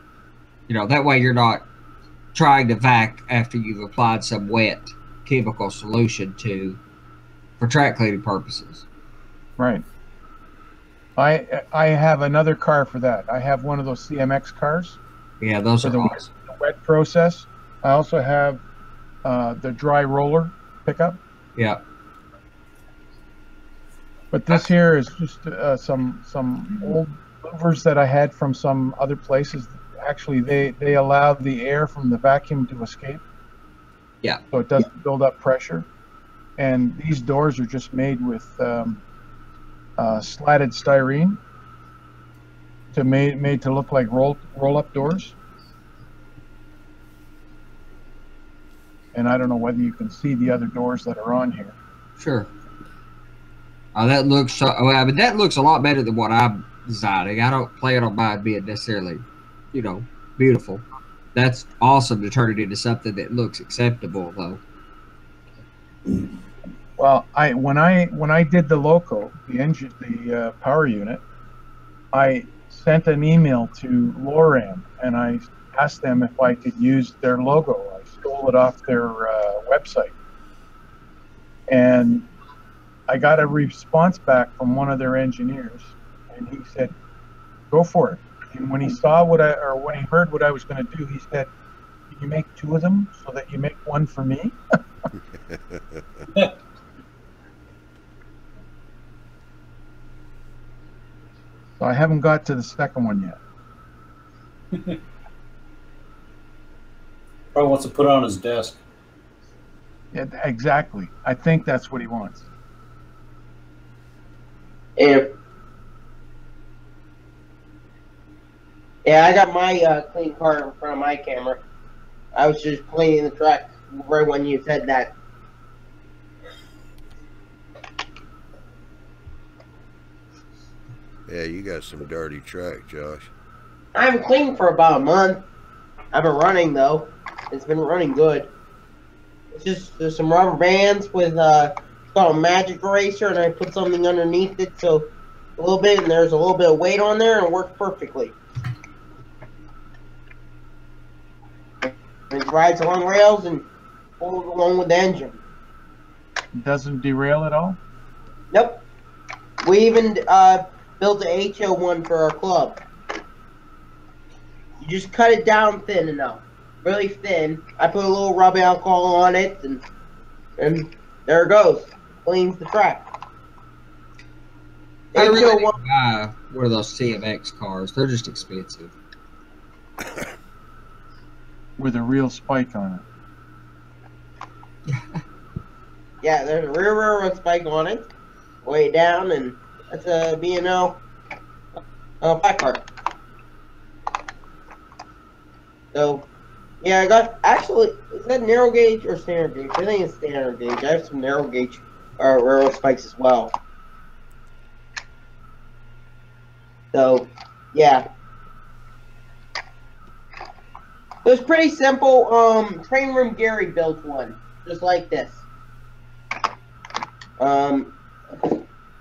you know, that way you're not trying to vac after you've applied some wet chemical solution for track cleaning purposes. Right. I have another car for that. I have one of those CMX cars. Yeah, those for are the awesome. wet process. I also have the dry roller pickup. Yeah. But this here is just some old louvers that I had from some other places. Actually, they allow the air from the vacuum to escape. Yeah. So it doesn't build up pressure. And these doors are just made with slatted styrene made to look like roll-up doors. And I don't know whether you can see the other doors that are on here. Sure. That looks, well, I mean, that looks a lot better than what I'm designing. I don't plan on mine being necessarily, you know, beautiful. that's awesome to turn it into something that looks acceptable, though. Well, when I did the loco, the engine, the power unit, I sent an email to Loram and I asked them if I could use their logo. I stole it off their website, and I got a response back from one of their engineers, and he said, "Go for it." And when he saw when he heard what I was going to do, he said, "Can you make 2 of them so that you make 1 for me?" So I haven't got to the second one yet. Probably wants to put it on his desk. Yeah, exactly. I think that's what he wants. Yeah, I got my clean car in front of my camera. I was just cleaning the track right when you said that. Yeah, you got some dirty track, Josh. I haven't cleaned for about a month. I've been running though. It's been running good. It's just there's some rubber bands with it's called a magic eraser, and I put something underneath it so a little bit, and there's a little bit of weight on there, and it works perfectly. It rides along rails and pulls along with the engine. It doesn't derail at all? Nope. We even built the HO one for our club. You just cut it down thin enough. Really thin. I put a little rubbing alcohol on it, and there it goes. Cleans the track. I really HO need to one. buy one of those CMX cars. They're just expensive. With a real spike on it. Yeah, there's a rear railroad spike on it. Way down, and that's a B&O flat car. So, yeah, I got, actually, is that narrow gauge or standard gauge? I think it's standard gauge. I have some narrow gauge railroad spikes as well. So, yeah. It was pretty simple. Train Room Gary built one, just like this. Then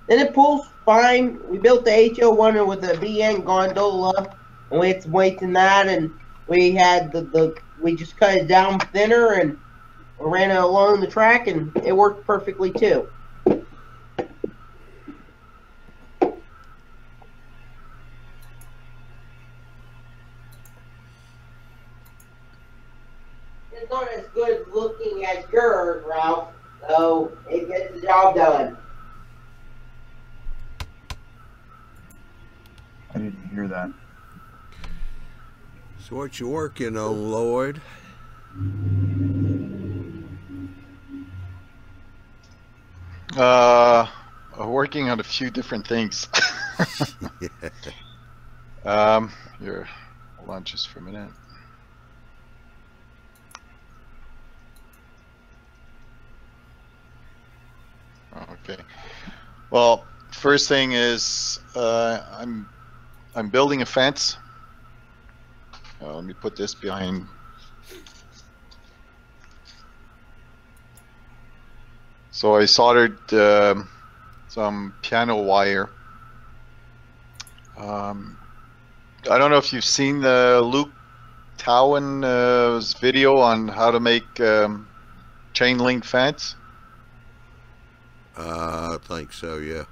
it pulls fine. We built the HO one with a BN gondola, and we had some weights in that, and we had we just cut it down thinner and ran it along the track, and it worked perfectly too. It's not as good looking as yours, Ralph, so it gets the job done. I didn't hear that. So what you working on, Lloyd? Working on a few different things. Here, hold on just for a minute. Okay. Well, first thing is I'm building a fence. Let me put this behind. So I soldered some piano wire. I don't know if you've seen the Luke Towan's video on how to make chain link fence. I think so, yeah.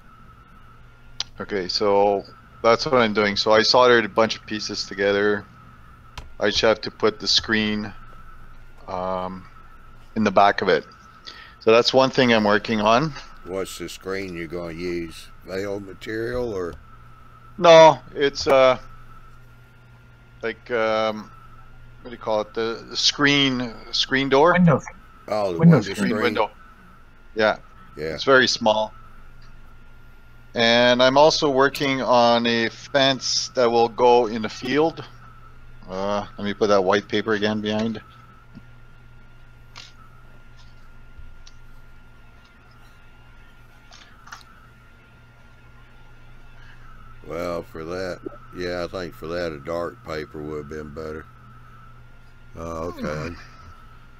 Okay, so that's what I'm doing. So I soldered a bunch of pieces together. I just have to put the screen in the back of it. So that's one thing I'm working on. What's the screen you're going to use? Veil material or? No, it's like what do you call it? The screen door. Windows. Oh, the Window window screen. screen. Window. Yeah. Yeah. It's very small. And I'm also working on a fence that will go in the field. Let me put that white paper again behind. Well, for that, yeah, I think for that a dark paper would have been better. Oh, okay.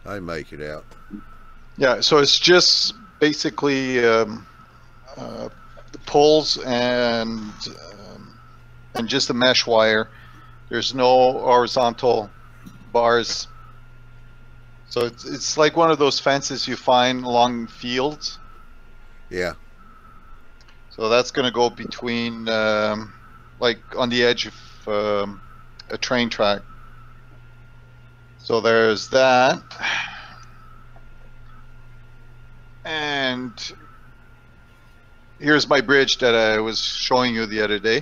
I make it out. Yeah, so it's just basically the poles and just a mesh wire. There's no horizontal bars. So it's like one of those fences you find along fields. Yeah. So that's going to go between, like on the edge of a train track. So there's that. And here's my bridge that I was showing you the other day.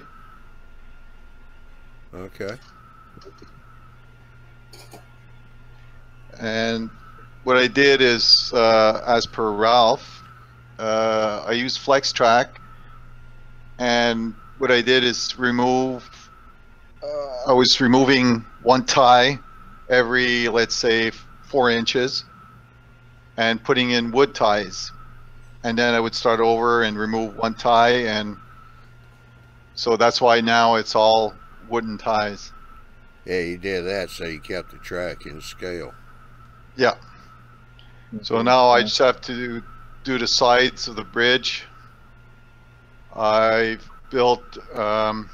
Okay. And what I did is, as per Ralph, I used Flex Track. And what I did is I was removing one tie every, let's say, 4 inches and putting in wood ties. And then I would start over and remove one tie. And so that's why now it's all wooden ties. Yeah, you did that so you kept the track in scale. Yeah. So now I just have to do the sides of the bridge. I've built to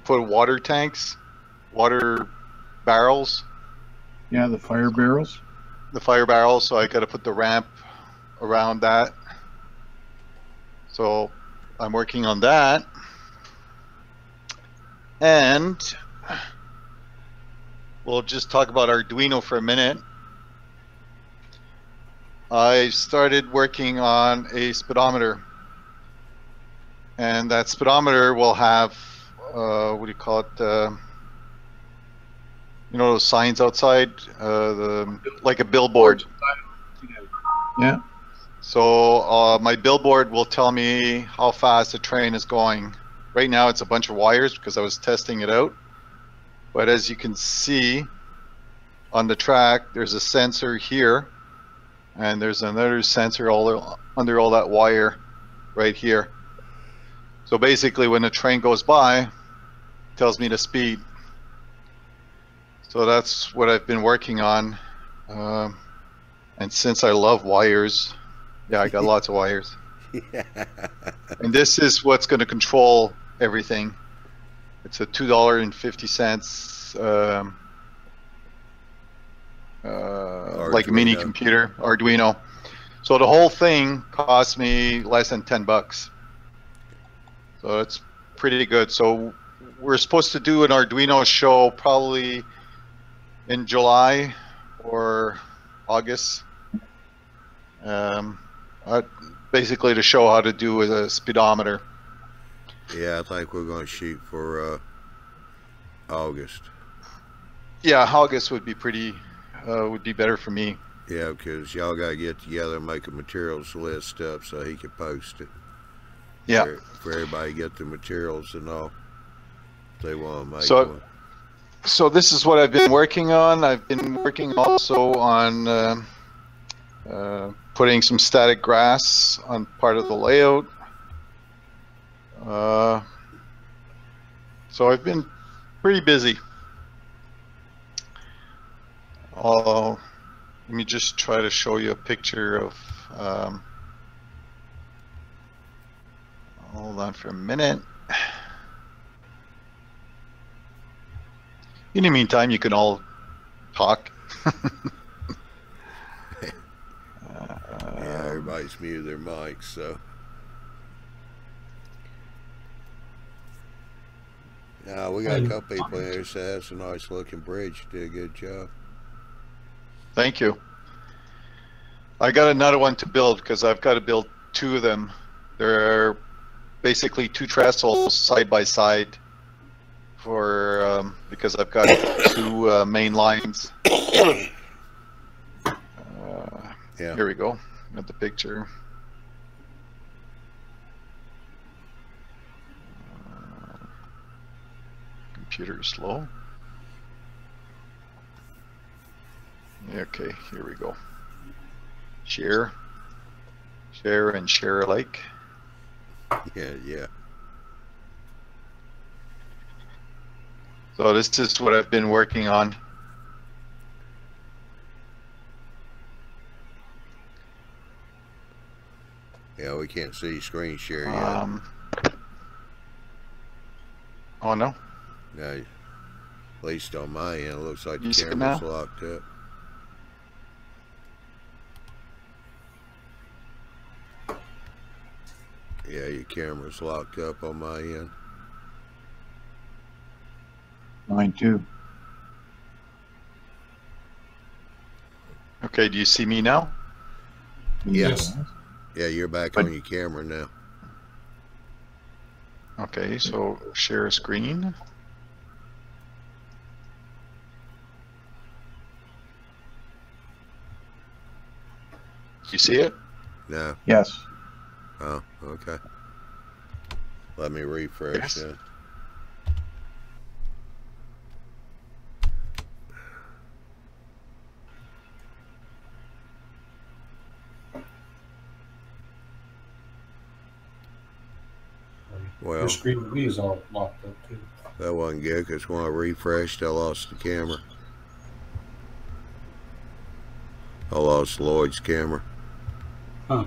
put water tanks, water barrels. Yeah, the fire barrels. The fire barrels, so I got to put the ramp around that. So I'm working on that. And we'll just talk about Arduino for a minute. I started working on a speedometer. And that speedometer will have, what do you call it? You know those signs outside? Like a billboard. Yeah. So my billboard will tell me how fast the train is going. Right now it's a bunch of wires because I was testing it out. But as you can see on the track, there's a sensor here. And there's another sensor under all that wire right here. So basically when the train goes by, it tells me the speed. So that's what I've been working on. And since I love wires, yeah, I got lots of wires. Yeah. And this is what's going to control everything. It's a $2.50 like a mini computer, Arduino. So the whole thing cost me less than 10 bucks. So it's pretty good. So we're supposed to do an Arduino show probably in July or August. Basically to show how to do a speedometer. Yeah, I think we're going to shoot for August. Yeah, August would be better for me. Yeah, because y'all got to get together and make a materials list up so he can post it. Yeah. For everybody to get the materials and all. If they want to make one. So this is what I've been working on. I've been working also on putting some static grass on part of the layout. So I've been pretty busy. Let me just try to show you a picture of, hold on for a minute. In the meantime, you can all talk. Yeah, everybody's muted their mics, so. Yeah, we got a couple people in here say that's a nice looking bridge. You did a good job. Thank you. I got another one to build because I've got to build 2 of them. They're basically 2 trestles side by side for because I've got 2 main lines. Yeah. Here we go. Got the picture. Computer is slow. Okay, here we go. Share and share alike. Yeah. So this is what I've been working on. Yeah, we can't see screen share yet. Oh no. No, at least on my end, it looks like You the see it camera's now? locked up. Yeah, your camera's locked up on my end. Mine too. Okay, do you see me now? Yes. Yeah, you're back on your camera now. Okay, so share a screen. You see it? No. Yes. Oh, okay. Let me refresh Yes. that. Well, Your screen with me is all locked up too. that wasn't good because when I refreshed, I lost the camera. I lost Lloyd's camera. Huh.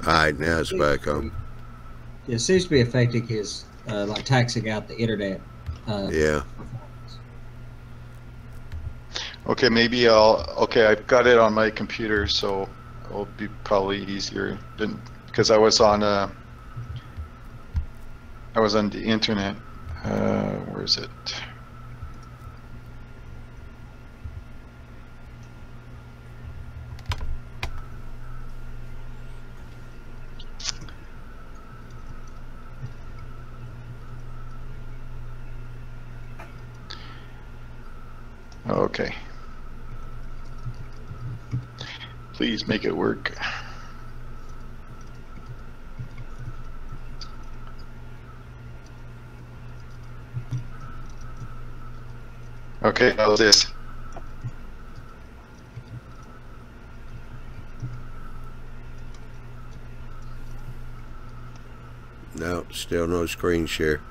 Alright, now it's back on. It seems to be affecting his, like taxing out the internet. Yeah. Okay, maybe okay, I've got it on my computer, so it'll be probably easier than, because I was on the internet. Where is it? Okay. Please make it work. Okay, how's this? No, still no screen share.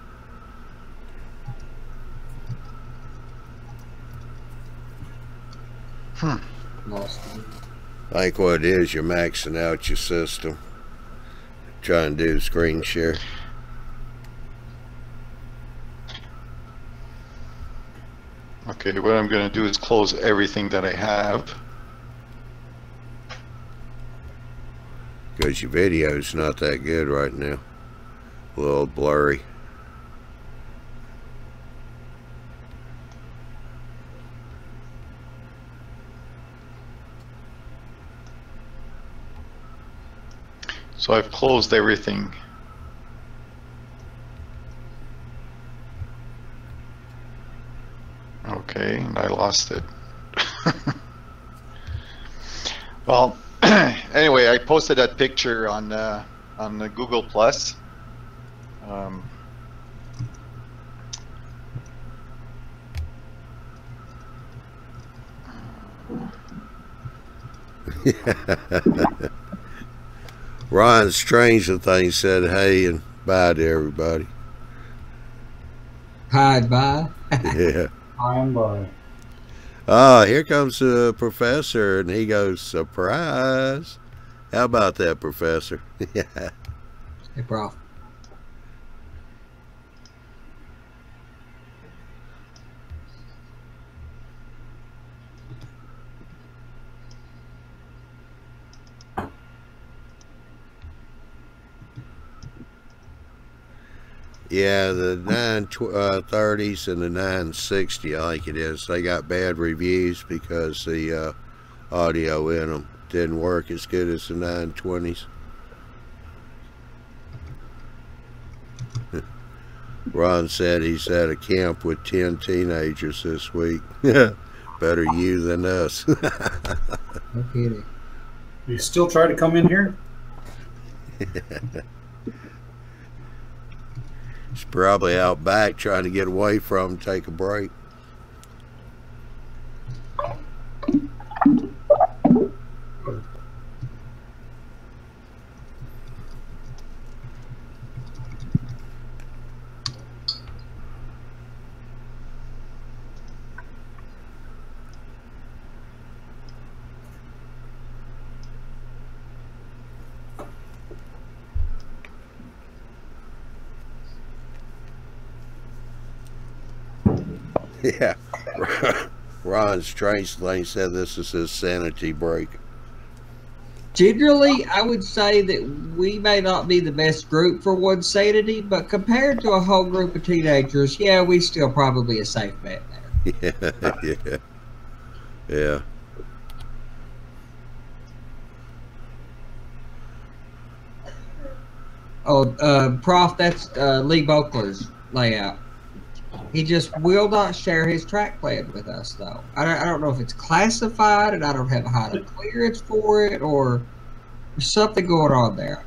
Lost. I think what it is, you're maxing out your system. Trying to do screen share. Okay, what I'm going to do is close everything that I have. Because your video's not that good right now. A little blurry. So I've closed everything. Okay, and I lost it. Well, anyway, I posted that picture on the Google Plus. Ron Stranger Thing said hey and bye to everybody. Hi, bye. Yeah. I am by. Oh, here comes the professor, and he goes, surprise. How about that, professor? Yeah. Hey, Prof. Yeah, the 930s and the 960, I think it is, they got bad reviews because the audio in them didn't work as good as the 920s. Ron said he's at a camp with 10 teenagers this week. Better you than us. No kidding. You still try to come in here? He's probably out back trying to get away from him, take a break. Yeah. Ron Strangelane said this is his sanity break. Generally, I would say that we may not be the best group for one's sanity, but compared to a whole group of teenagers, yeah, we still probably a safe bet there. Yeah. Yeah. Oh, Prof, that's Lee Boakler's layout. He just will not share his track plan with us, though. I don't know if it's classified and I don't have a high clearance for it, or there's something going on there.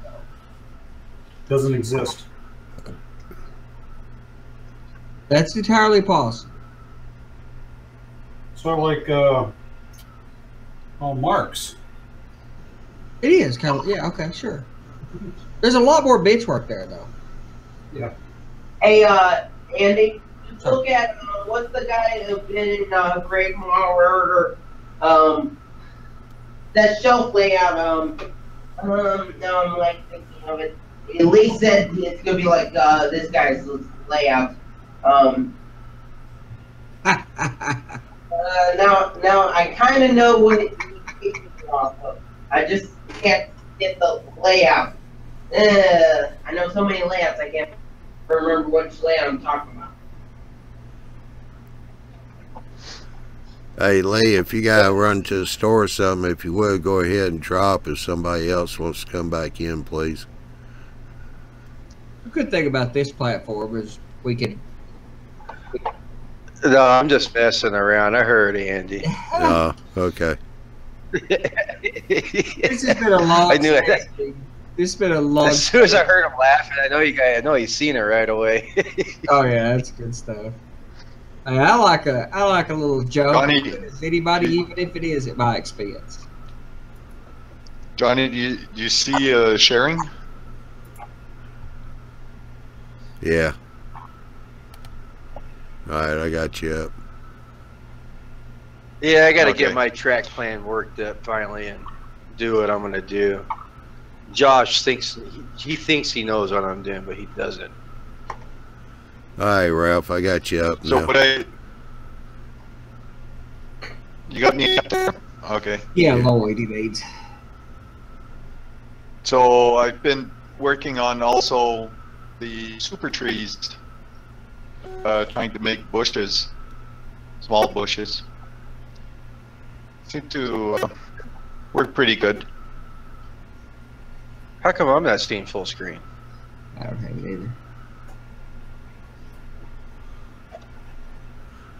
Doesn't exist. That's entirely possible. Sort of like Mark's. It is kind of, yeah, okay, sure. There's a lot more bench work there, though. Yeah. Hey, Andy, just look at what's the guy who been in Great Model Order, that shelf layout. Now I'm like thinking of it. Lee said it's gonna be like this guy's layout. Now I kind of know what it's off of. I just can't get the layout. I know so many layouts I can't remember which layout I'm talking about. Hey, Lee, if you got to run to the store or something, if you would, go ahead and drop if somebody else wants to come back in, please. The good thing about this platform is we can... No, I'm just messing around. I heard Andy. Okay. This has been a long... I knew it. This has been a long... As soon as I heard him laughing, I know he's seen it right away. Oh yeah, that's good stuff. Hey, I like a little joke. Johnny, Anybody, even if it is at my expense. Johnny, do you see sharing? Yeah. All right, I got you up. Yeah, I got to Okay. get my track plan worked up finally and do what I'm going to do. Josh thinks he knows what I'm doing, but he doesn't. All right, Ralph, I got you up So now. you got me up there? Okay. Yeah, Lloyd, he needs. So I've been working on also the super trees, trying to make bushes, small bushes. Seem to work pretty good. How come I'm not seeing full screen? I don't have it either.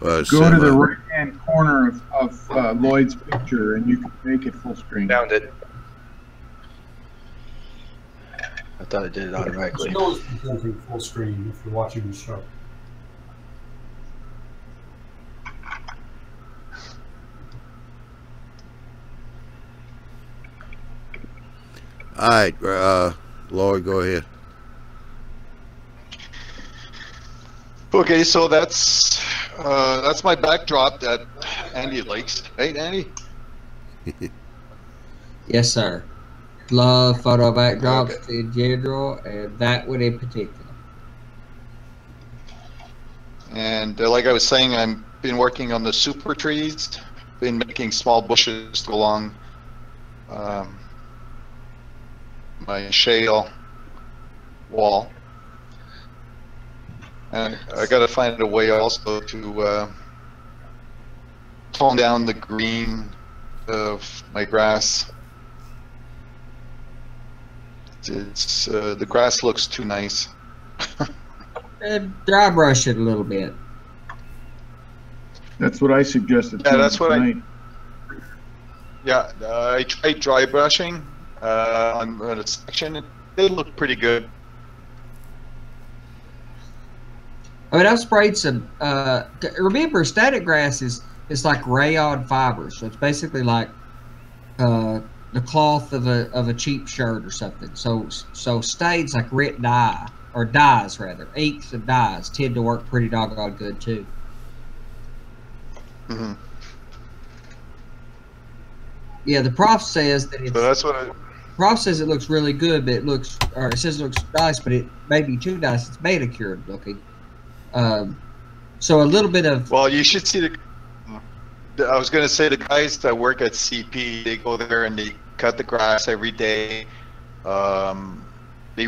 Go to the right-hand corner of Lloyd's picture, and you can make it full screen. Found it. I thought it did it automatically. Still is presenting full screen if you're watching the show. All right, Lloyd, go ahead. Okay, so that's my backdrop that Andy likes. Right, Andy? Yes, sir. Love photo backdrops in general, and that one in particular. And like I was saying, I've been working on the super trees, been making small bushes to go along my shale wall. And I got to find a way also to tone down the green of my grass. It's the grass looks too nice. Dry brush it a little bit. That's what I suggested. Yeah, to that's him what tonight. Yeah, I tried dry brushing on a section. It did look pretty good. I mean, I've sprayed some. Remember, static grass is like rayon fiber, so it's basically like the cloth of a cheap shirt or something. So stains like red dye, or dyes rather, inks and dyes tend to work pretty doggone good too. Mm-hmm. Yeah, the prof says that it's. So that's what I. Prof says it looks really good, but it says it looks nice, but it may be too nice. It's manicured looking. So a little bit of. Well, you should see I was going to say the guys that work at CP, they go there and they cut the grass every day. They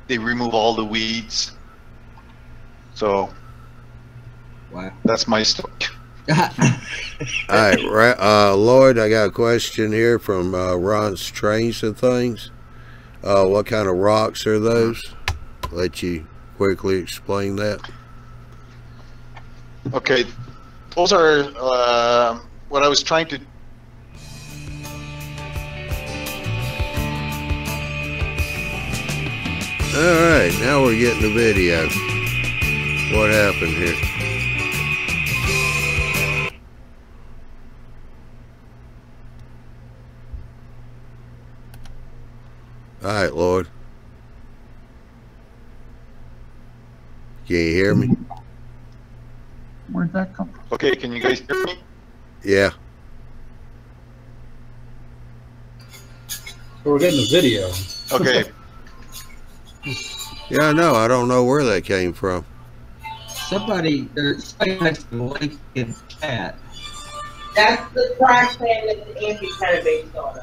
remove all the weeds. So, wow, that's my story. All right, Lloyd, I got a question here from Ron's Trains and Things. What kind of rocks are those? Let you quickly explain that. Okay, those are what I was trying to. All right, now we're getting the video. What happened here? All right, Lloyd. Can you hear me? Where'd that come from? Okay, can you guys hear me? Yeah. We're getting a video. Okay. Yeah, I know. I don't know where that came from. Somebody has the link in the chat. That's the track plan that Andy kind of based on.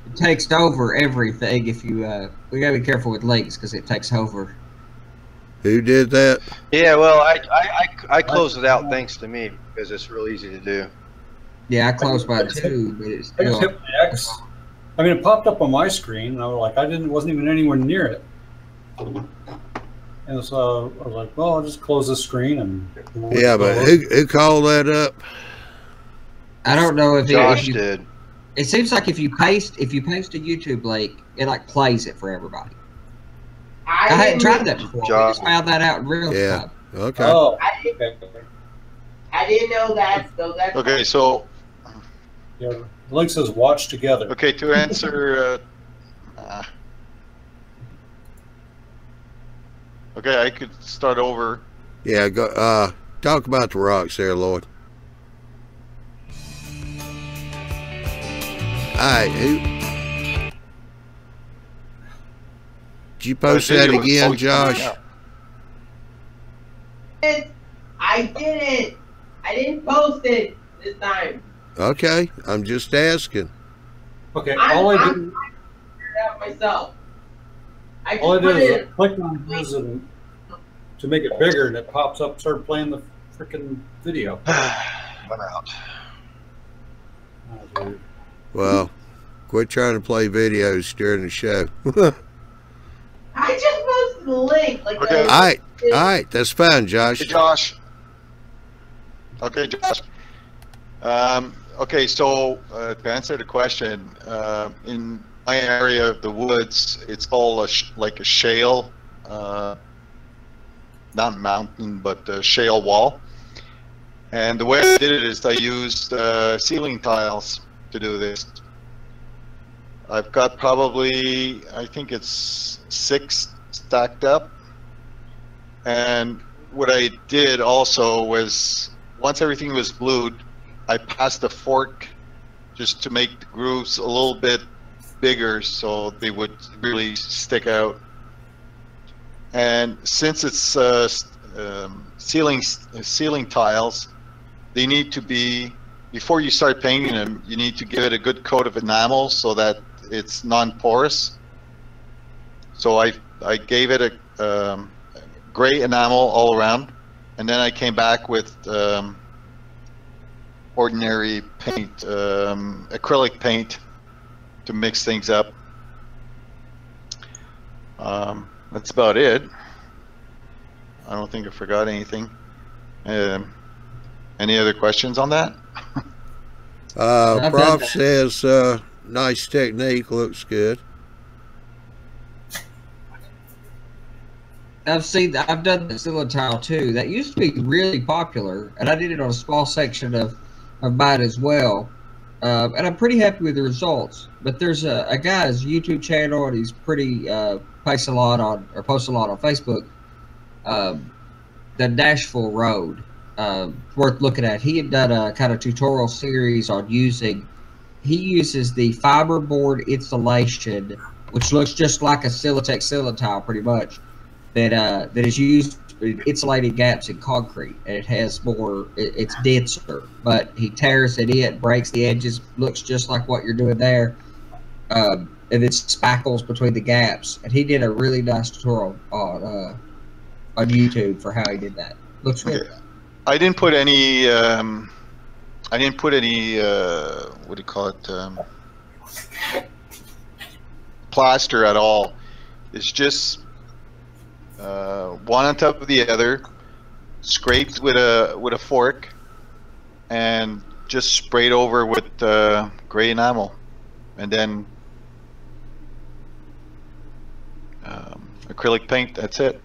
It takes over everything. If you we gotta be careful with links because it takes over. Who did that? Yeah, well, I closed it out thanks to me because it's real easy to do. Yeah, I closed mine too, but it's I just still. hit my X. I mean, it popped up on my screen, and I was like, wasn't even anywhere near it. And so I was like, well, I'll just close this screen and. Yeah, but who called that up? I don't know if Josh you did. It seems like if you paste a YouTube link, it like plays it for everybody. I hadn't tried that before. I just found that out in real time. Okay. Oh, I didn't know that. So that's Okay, so. yeah, the link says "Watch Together." Okay, to answer. Okay, I could start over. Yeah, go. Talk about the rocks there, Lloyd. Alright, did you post that again, Josh? I didn't. I didn't post it this time. Okay, I'm just asking. Okay, I'm all I did. figured it out myself. I All I just put did is I it. clicked on his and to make it bigger, and it pops up, started playing the freaking video. I'm out. That was weird. Well, quit trying to play videos during the show. I just posted the link. Like Okay. Alright, that's fine, Josh. Hey, Josh. Okay, Josh. Okay, so to answer the question, in my area of the woods, it's called like a shale, not mountain, but a shale wall. And the way I did it is I used ceiling tiles to do this. I've got probably, I think it's 6 stacked up. And what I did also was, once everything was glued, I passed a fork just to make the grooves a little bit bigger so they would really stick out. And since it's ceiling tiles, they need to be, before you start painting them, you need to give it a good coat of enamel so that it's non-porous. So I gave it a gray enamel all around, and then I came back with ordinary paint, acrylic paint, to mix things up. That's about it. I don't think I forgot anything. Any other questions on that? Prof says, nice technique, looks good. I've done the ceiling tile too. That used to be really popular, and I did it on a small section of mine as well. And I'm pretty happy with the results. But there's a guy's YouTube channel, and he's pretty posts a lot on Facebook. The Nashville Road, worth looking at. He had done a kind of tutorial series on he uses the fiberboard insulation which looks just like a Silatex Sila tile pretty much, that is used for insulated gaps in concrete, and it has more, it's denser, but he tears it, breaks the edges, looks just like what you're doing there, and it spackles between the gaps, and he did a really nice tutorial on YouTube for how he did that. Looks good. Okay. I didn't put any what do you call it, plaster at all. It's just one on top of the other, scraped with a fork, and just sprayed over with gray enamel, and then acrylic paint. That's it.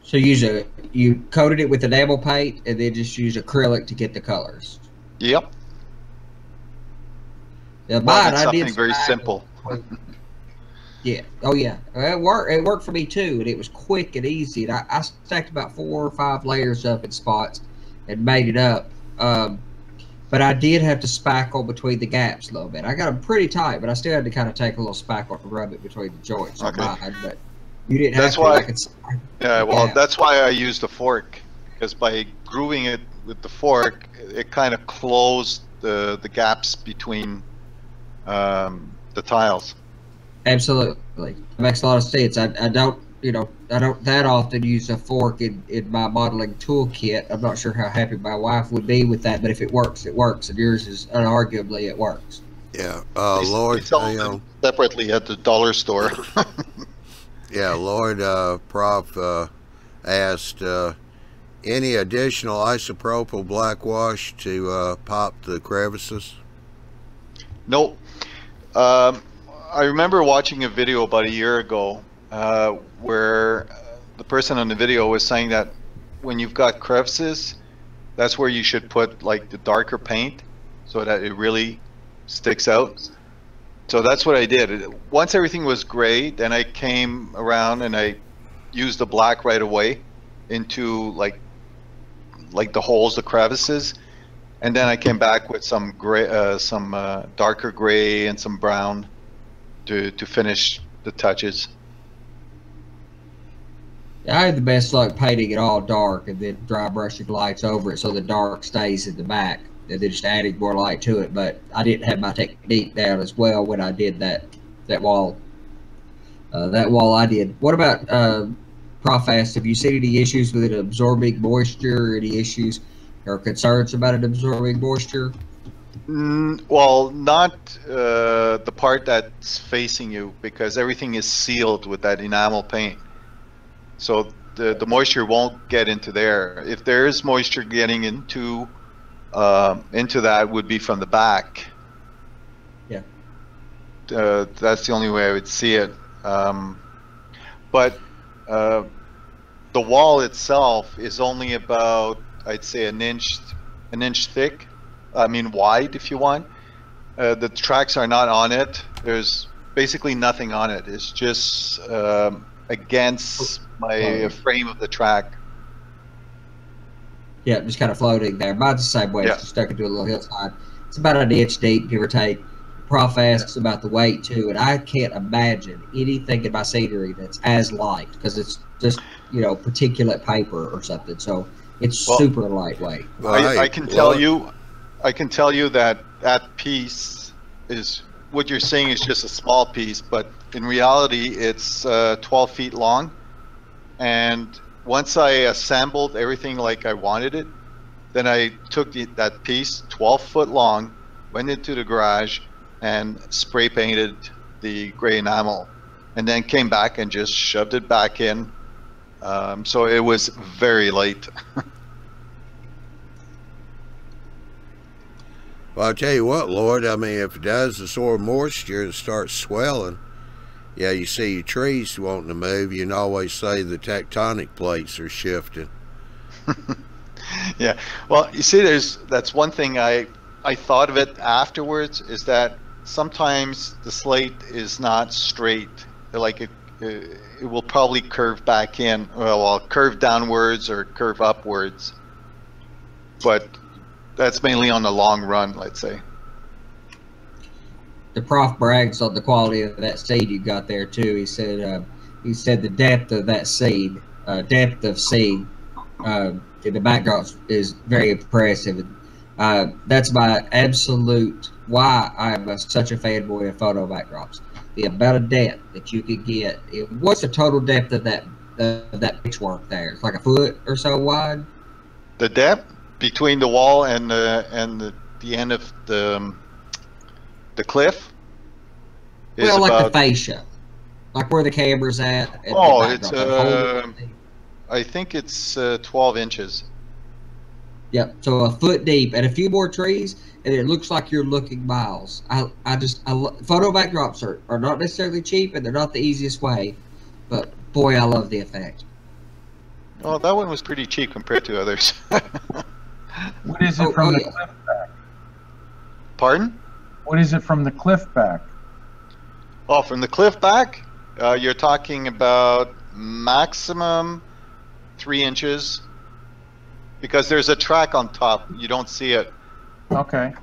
So you coated it with enamel paint and then just use acrylic to get the colors. Yep. Yeah, Well, it's something very simple. Yeah. Oh yeah. It worked for me too, and it was quick and easy. And I stacked about 4 or 5 layers up in spots and made it up. But I did have to spackle between the gaps a little bit. I got them pretty tight, but I still had to kind of take a little spackle and rub it between the joints. Okay. But you didn't have That's to. why. Yeah. Well, that's why I used a fork, because by grooving it with the fork, it kind of closed the gaps between the tiles. Absolutely, it makes a lot of sense. I don't that often use a fork in my modeling toolkit. I'm not sure how happy my wife would be with that, but if it works, it works, and yours is unarguably it works. Yeah, Lord, separately at the dollar store. Yeah, Lord, Prof asked any additional isopropyl black wash to pop the crevices? Nope. I remember watching a video about a year ago where the person on the video was saying that when you've got crevices, that's where you should put like the darker paint so that it really sticks out. So that's what I did. Once everything was gray, then I came around and I used the black right away into like the holes, the crevices, and then I came back with some gray, darker gray and some brown to finish the touches. I had the best luck painting it all dark and then dry brushing lights over it so the dark stays in the back, and then just adding more light to it. But I didn't have my technique down as well when I did that wall. That wall I did. What about Prof asked, have you seen any issues with it absorbing moisture, any issues or concerns about it absorbing moisture? Well, not the part that's facing you, because everything is sealed with that enamel paint. So the moisture won't get into there. If there is moisture getting into that, would be from the back. Yeah. That's the only way I would see it. But the wall itself is only about, I'd say, an inch thick. I mean wide, if you want. The tracks are not on it. There's basically nothing on it. It's just against my frame of the track. Yeah, just kind of floating there. Mine's the same way. Yeah. It's just stuck into a little hillside. It's about an inch deep, give or take. Prof asks about the weight too, and I can't imagine anything in my scenery that's as light, because it's just, particulate paper or something. So it's super lightweight. I can tell you that piece is, what you're saying is just a small piece, but in reality it's 12 feet long. And once I assembled everything like I wanted it, then I took that piece 12 foot long, went into the garage and spray painted the gray enamel, and then came back and just shoved it back in. So it was very light. Well, I'll tell you what, Lord, I mean, if it does absorb moisture and starts swelling, yeah, you see your trees wanting to move, you can always say the tectonic plates are shifting. Yeah, well, you see, that's one thing I thought of it afterwards, is that sometimes the slate is not straight. Like it will probably curve back in, well, curve downwards or curve upwards. But that's mainly on the long run, let's say. the prof brags on the quality of that seed you got there too. He said the depth of that seed, depth of seed in the backdrops is very impressive. That's my absolute why I'm such a fanboy of photo backdrops. The amount of depth that you could get. What's the total depth of that pitchwork there? It's like a foot or so wide. The depth between the wall and the end of the cliff is well, like about, the fascia, like where the camera's at. Oh, it's I think it's 12 inches. Yep. So a foot deep and a few more trees, and it looks like you're looking miles. Photo backdrops are not necessarily cheap, and they're not the easiest way, but boy, I love the effect. Oh, that one was pretty cheap compared to others. What is it from the cliff back? Pardon? What is it from the cliff back? Oh, from the cliff back, you're talking about maximum 3 inches, because there's a track on top. You don't see it. Okay.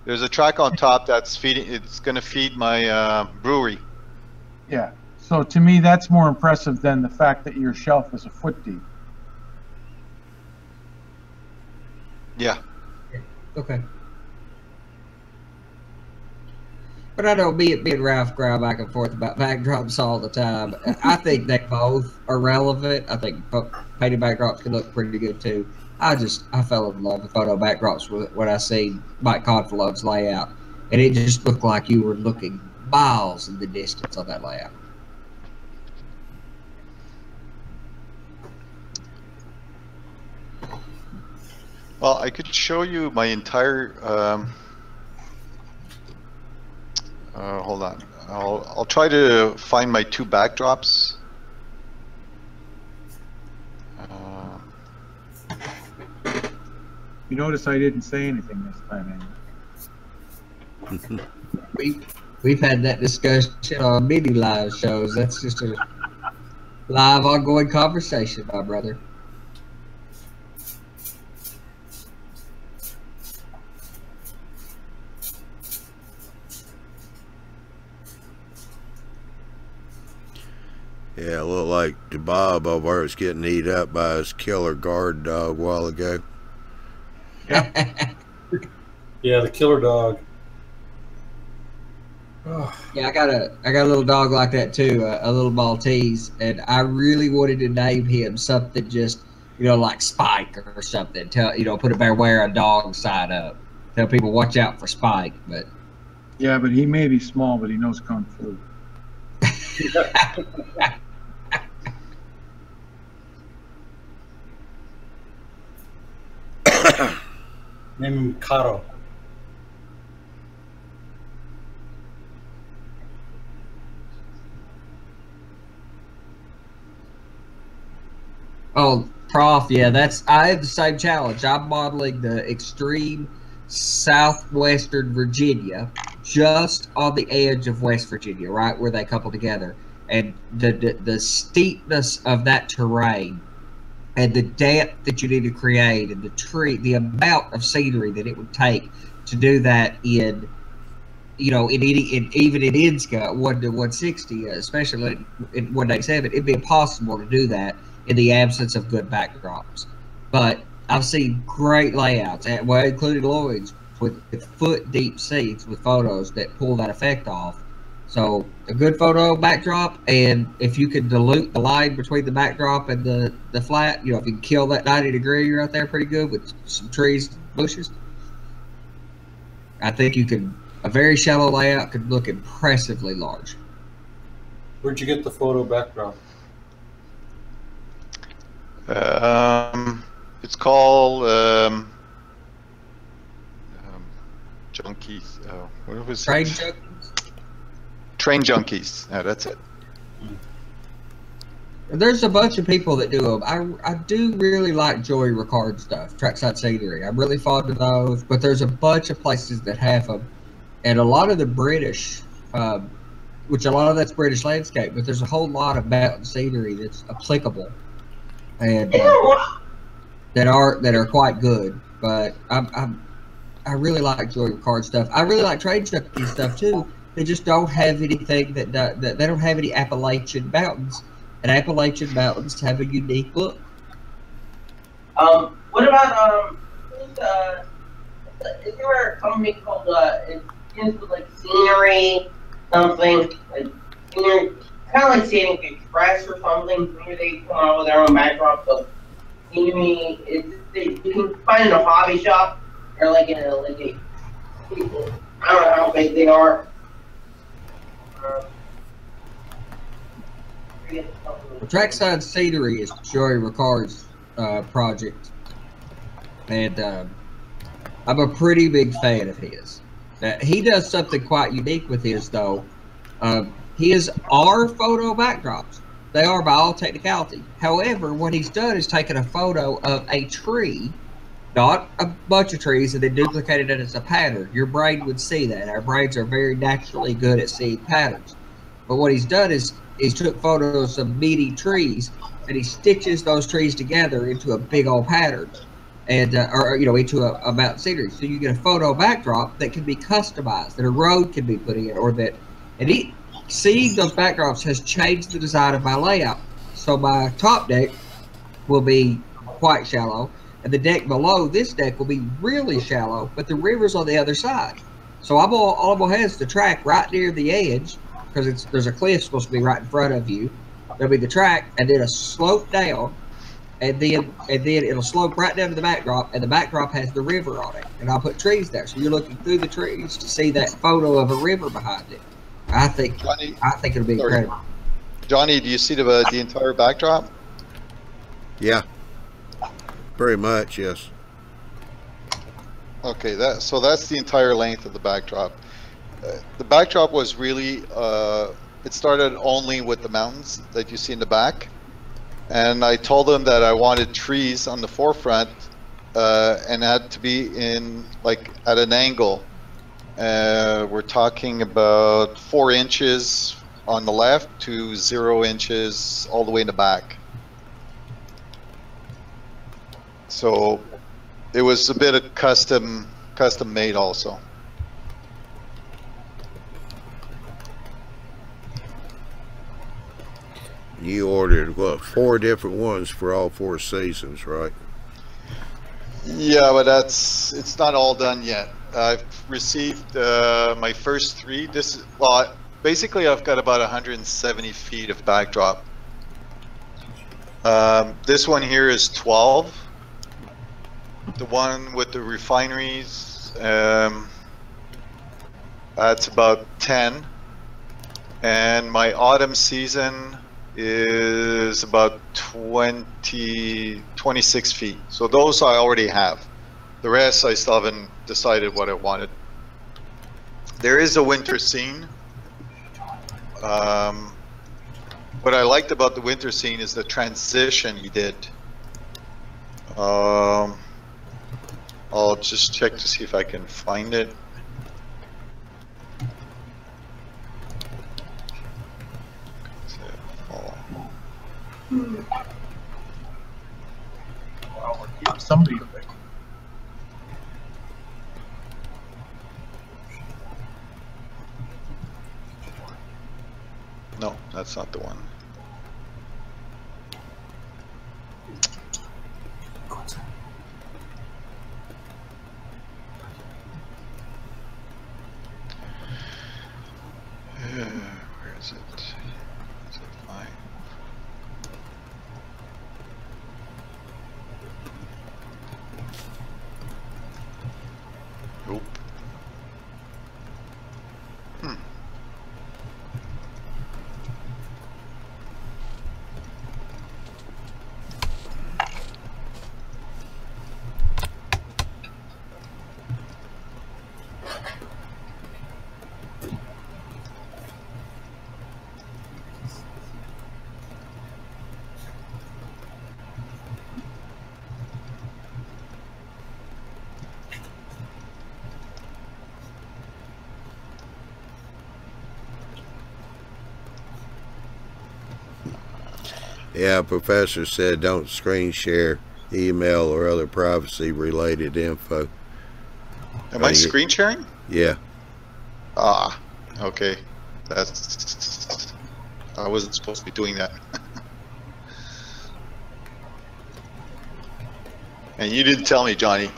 There's a track on top that's feeding. It's going to feed my brewery. Yeah. So to me, that's more impressive than the fact that your shelf is a foot deep. Yeah. Okay. But I know me and Ralph growl back and forth about backdrops all the time. I think they both are relevant. I think painted backdrops can look pretty good too. I fell in love with photo backdrops when I see Mike Confalone's layout, and it just looked like you were looking miles in the distance on that layout. Well, I could show you my entire. Hold on. I'll try to find my two backdrops. You notice I didn't say anything this time, Andy. We've had that discussion on many live shows. That's just a live, ongoing conversation, my brother. Yeah, it looked like the Bob over there was getting eat up by his killer guard dog a while ago. Yeah, the killer dog. Yeah, I got a little dog like that too, a little Maltese, and I really wanted to name him something just, like Spike or something. Put a Beware a Dog sign up. Tell people watch out for Spike. But yeah, but he may be small, but he knows kung fu. Name him Caro. oh, Prof, yeah, I have the same challenge. I'm modeling the extreme southwestern Virginia, just on the edge of West Virginia, right where they couple together, and the steepness of that terrain and the depth that you need to create, and the amount of scenery that it would take to do that even in NSCA 1 to 160, especially in 187, it'd be impossible to do that in the absence of good backdrops. But I've seen great layouts, including Lloyd's, with foot deep seats with photos that pull that effect off. So a good photo backdrop, and if you can dilute the line between the backdrop and the flat, if you can kill that 90 degree right there pretty good with some trees, bushes, I think a very shallow layout could look impressively large. Where'd you get the photo backdrop? It's called Junkies. What was Train it? Junkies? Train Junkies. Yeah, that's it. There's a bunch of people that do them. I do really like Joey Ricard stuff, trackside scenery. I'm really fond of those, but there's a bunch of places that have them, and a lot of the British, which a lot of that's British landscape, but there's a whole lot of mountain scenery that's applicable, and that are quite good. But I really like Joey Ricard stuff. I really like Train Junkie stuff too, They just don't have anything that they don't have any Appalachian mountains, and Appalachian mountains have a unique look. What about is there a company called it begins with like scenery something like scenery, kind of like Scenic Express or something? Maybe they come out with their own backdrop. So scenery, you can find in a hobby shop or like in a I don't know how big they are. The trackside scenery is Joey Ricard's project, and I'm a pretty big fan of his. He does something quite unique with his, though. His are photo backdrops. They are by all technicality. However, what he's done is taken a photo of a tree, not a bunch of trees, and then duplicated it as a pattern. Your brain would see that. Our brains are very naturally good at seeing patterns. But what he's done is he's took photos of meaty trees, and he stitches those trees together into a big old pattern, and or into a mountain scenery. So you get a photo backdrop that can be customized, that a road can be put in, or that. And seeing those backdrops has changed the design of my layout. So my top deck will be quite shallow, and the deck below this deck will be really shallow, but the river's on the other side. So all I'm gonna have is the track right near the edge, because there's a cliff supposed to be right in front of you. There'll be the track, and then a slope down, and then it'll slope right down to the backdrop, and the backdrop has the river on it. And I'll put trees there, so you're looking through the trees to see that photo of a river behind it. I think it'll be incredible. Johnny, do you see the entire backdrop? Yeah, very much, yes. Okay, so that's the entire length of the backdrop. The backdrop was really, it started only with the mountains that you see in the back. And I told them that I wanted trees on the forefront and had to be in, like, at an angle. We're talking about 4 inches on the left to 0 inches all the way in the back. So it was a bit of custom made also. You ordered, what, 4 different ones for all 4 seasons, right? Yeah, but it's not all done yet. I've received my first 3. Basically I've got about 170 feet of backdrop. This one here is 12. The one with the refineries, that's about 10. And my autumn season is about 26 feet. So those I already have. The rest I still haven't decided what I wanted. There is a winter scene. What I liked about the winter scene is the transition he did. I'll just check to see if I can find it. Well, we're keeping somebody away. No, that's not the one. Where is it? Is it fine? Nope. Yeah, Professor said don't screen share email or other privacy related info. Am I screen sharing? Yeah. Ah. Okay, that's, I wasn't supposed to be doing that. And you didn't tell me, Johnny.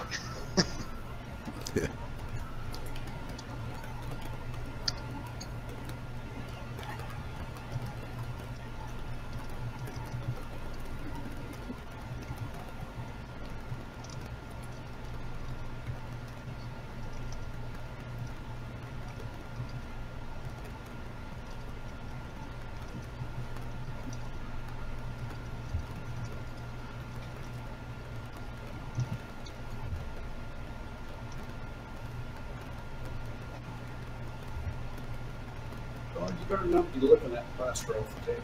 Well, you better not be looking at plaster off the table.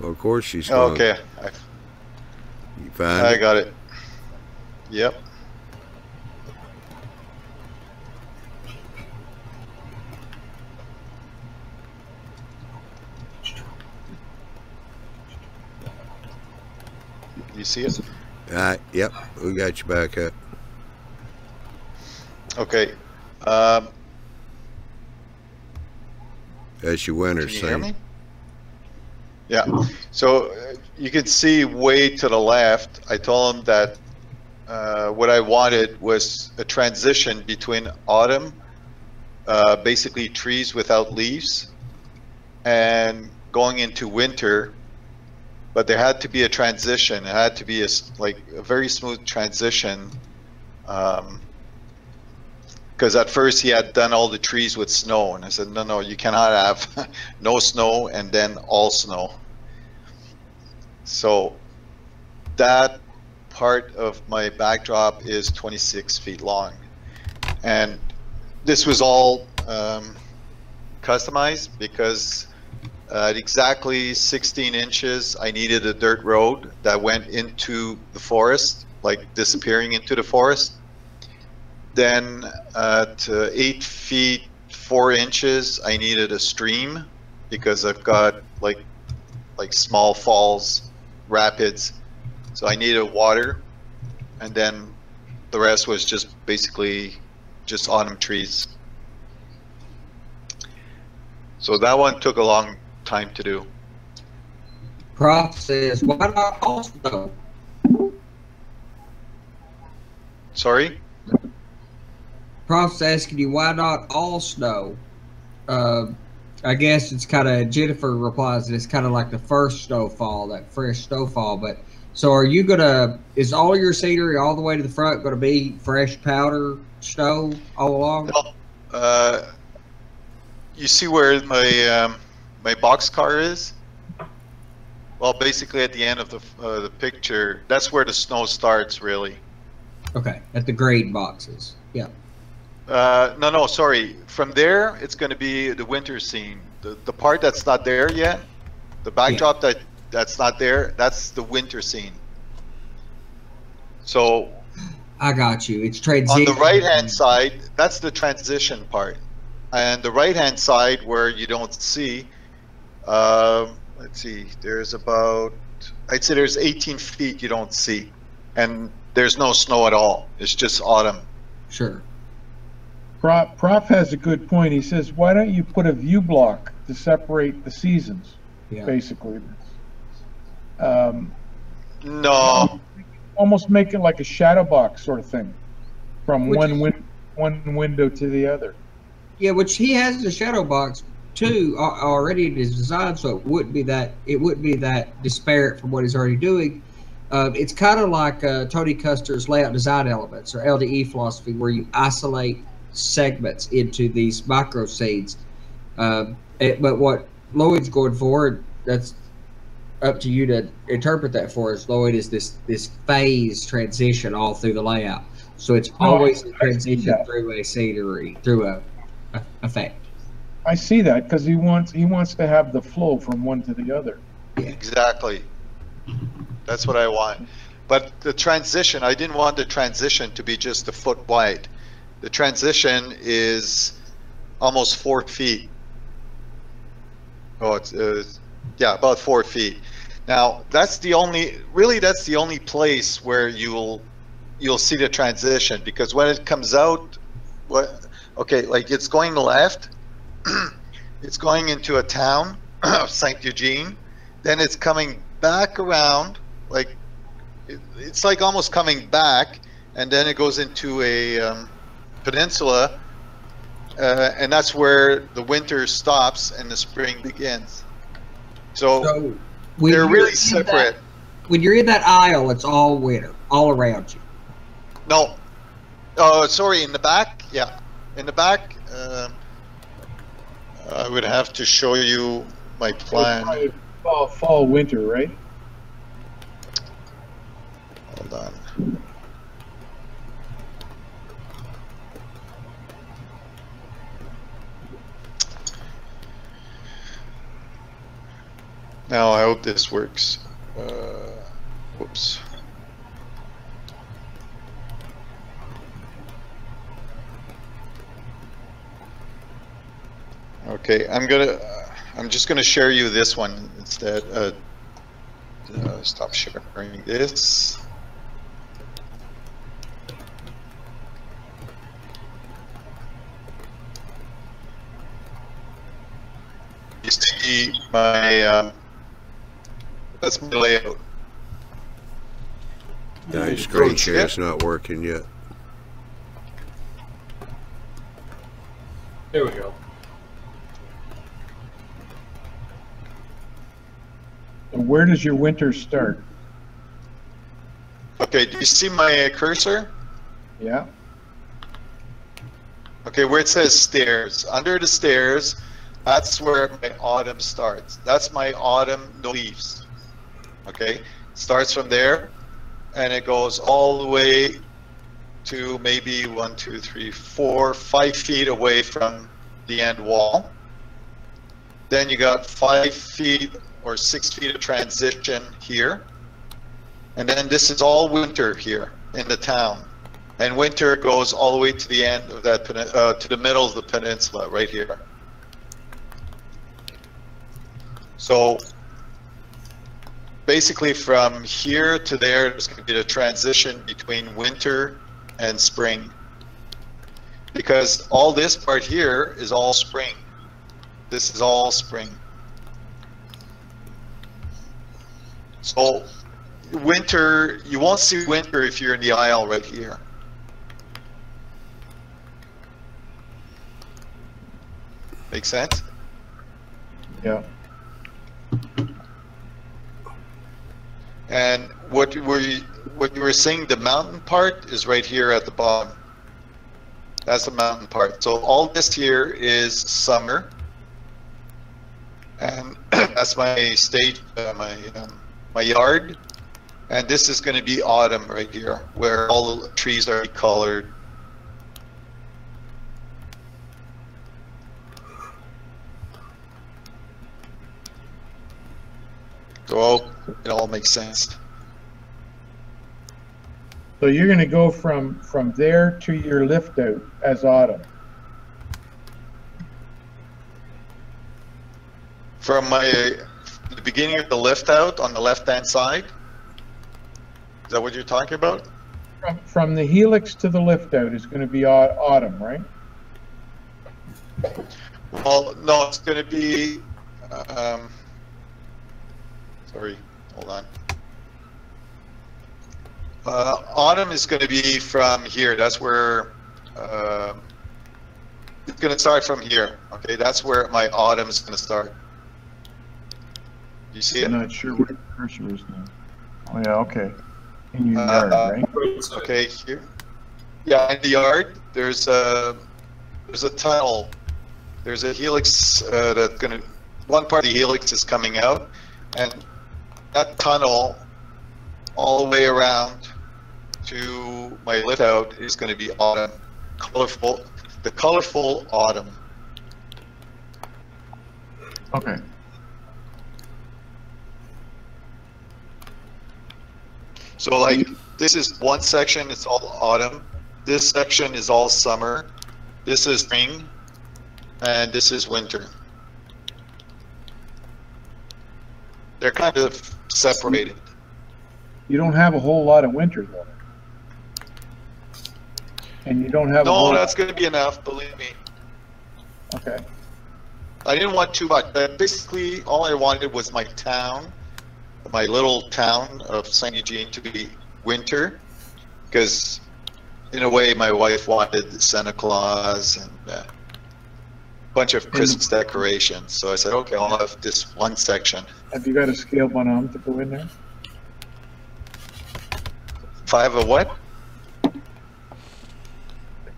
Well, of course she's going. Okay, You find I it? got it. Yep. You see it? Yep, we got you back up. Okay. That's your winter Can you hear scene. me? Yeah. So you can see way to the left. I told him that what I wanted was a transition between autumn, basically trees without leaves, and going into winter. But there had to be a transition. It had to be like a very smooth transition. Because at first he had done all the trees with snow, and I said, no, you cannot have no snow and then all snow. So that part of my backdrop is 26 feet long, and this was all customized because at exactly 16 inches I needed a dirt road that went into the forest, like disappearing into the forest. Then at 8 feet 4 inches I needed a stream because I've got like small falls, rapids, so I needed water. And then the rest was just basically just autumn trees. So that one took a long time to do. Prof says, why not all snow? Sorry? Prof's asking you why not all snow. I guess it's kind of, Jennifer replies that it's kind of like the first snowfall, that fresh snowfall. But so are you gonna, is all your scenery all the way to the front going to be fresh powder snow all along? No. You see where my my boxcar is? Well, basically at the end of the picture, that's where the snow starts, really. Okay, at the grade boxes. Yeah. No, sorry. From there, it's going to be the winter scene. The part that's not there yet, the backdrop that's not there, that's the winter scene. So I got you. It's transition. on the right-hand side, that's the transition part. And the right-hand side where you don't see, let's see, there's about, I'd say there's 18 feet you don't see. And there's no snow at all. It's just autumn. Sure. Prof has a good point. He says, why don't you put a view block to separate the seasons, basically? No. Almost make it like a shadow box sort of thing from one window to the other. Yeah, which he has the shadow box too already in his design, so it wouldn't be that disparate from what he's already doing. It's kind of like Tony Custer's layout design elements or LDE philosophy, where you isolate segments into these micro scenes. But what Lloyd's going for, that's up to you to interpret that for us, Lloyd, is this phase transition all through the layout. So it's always a transition through a scenery, through a effect. I see that because he wants to have the flow from one to the other. Yeah. Exactly. That's what I want. But the transition, I didn't want the transition to be just a foot wide. The transition is almost 4 feet. Oh, it's yeah, about 4 feet. Now that's the only, really that's the only place where you'll see the transition, because when it comes out, okay, like it's going left, it's going into a town, St. Eugene, then it's coming back around, like it's like almost coming back, and then it goes into a peninsula, and that's where the winter stops and the spring begins. So they're really separate. When you're in that aisle, it's all winter, all around you. No. Sorry, in the back? Yeah. In the back, I would have to show you my plan. Fall, winter, right? Hold on. Now, I hope this works. Whoops. Okay, I'm just gonna share you this one instead. Stop sharing this. You see my that's my layout. No, screen share's not working yet. There we go. And where does your winter start? Okay, do you see my cursor? Yeah. Okay, where it says stairs, under the stairs, that's where my autumn starts. That's my autumn leaves. Okay, starts from there, and it goes all the way to maybe 1, 2, 3, 4, 5 feet away from the end wall. Then you got 5 feet or 6 feet of transition here, and then this is all winter here in the town, and winter goes all the way to the end of that to the middle of the peninsula right here. So basically from here to there's going to be the transition between winter and spring, because all this part here is all spring. This is all spring. So winter, you won't see winter if you're in the aisle right here. Make sense? Yeah. And what you were saying, the mountain part is right here at the bottom. That's the mountain part. So all this here is summer, and that's my stage, my yard, and this is going to be autumn right here, where all the trees are colored. So it all makes sense. So you're going to go from there to your lift out as autumn. From the beginning of the lift out on the left hand side? Is that what you're talking about? From the helix to the lift out is going to be autumn, right? Well, no, it's going to be, sorry, hold on. Autumn is going to be from here. That's where, it's going to start from here. Okay, that's where my autumn is going to start. You see it? I'm not sure where the cursor is now. Oh yeah, okay. In your yard, right? Okay, here. Yeah, in the yard, there's a tunnel. There's a helix that's gonna. One part of the helix is coming out, and that tunnel, all the way around to my lift out, is going to be autumn, colorful. The colorful autumn. Okay. So like this is one section, it's all autumn. This section is all summer. This is spring, and this is winter. They're kind of separated. You don't have a whole lot of winters on it. And you don't have a No, whole... that's going to be enough, believe me. Okay. I didn't want too much. Basically, all I wanted was my town, my little town of St. Eugene to be winter, because in a way my wife wanted Santa Claus and a bunch of Christmas decorations. So I said, okay, I'll have this one section. Have you got a scale bonhomme to go in there? If I have a what?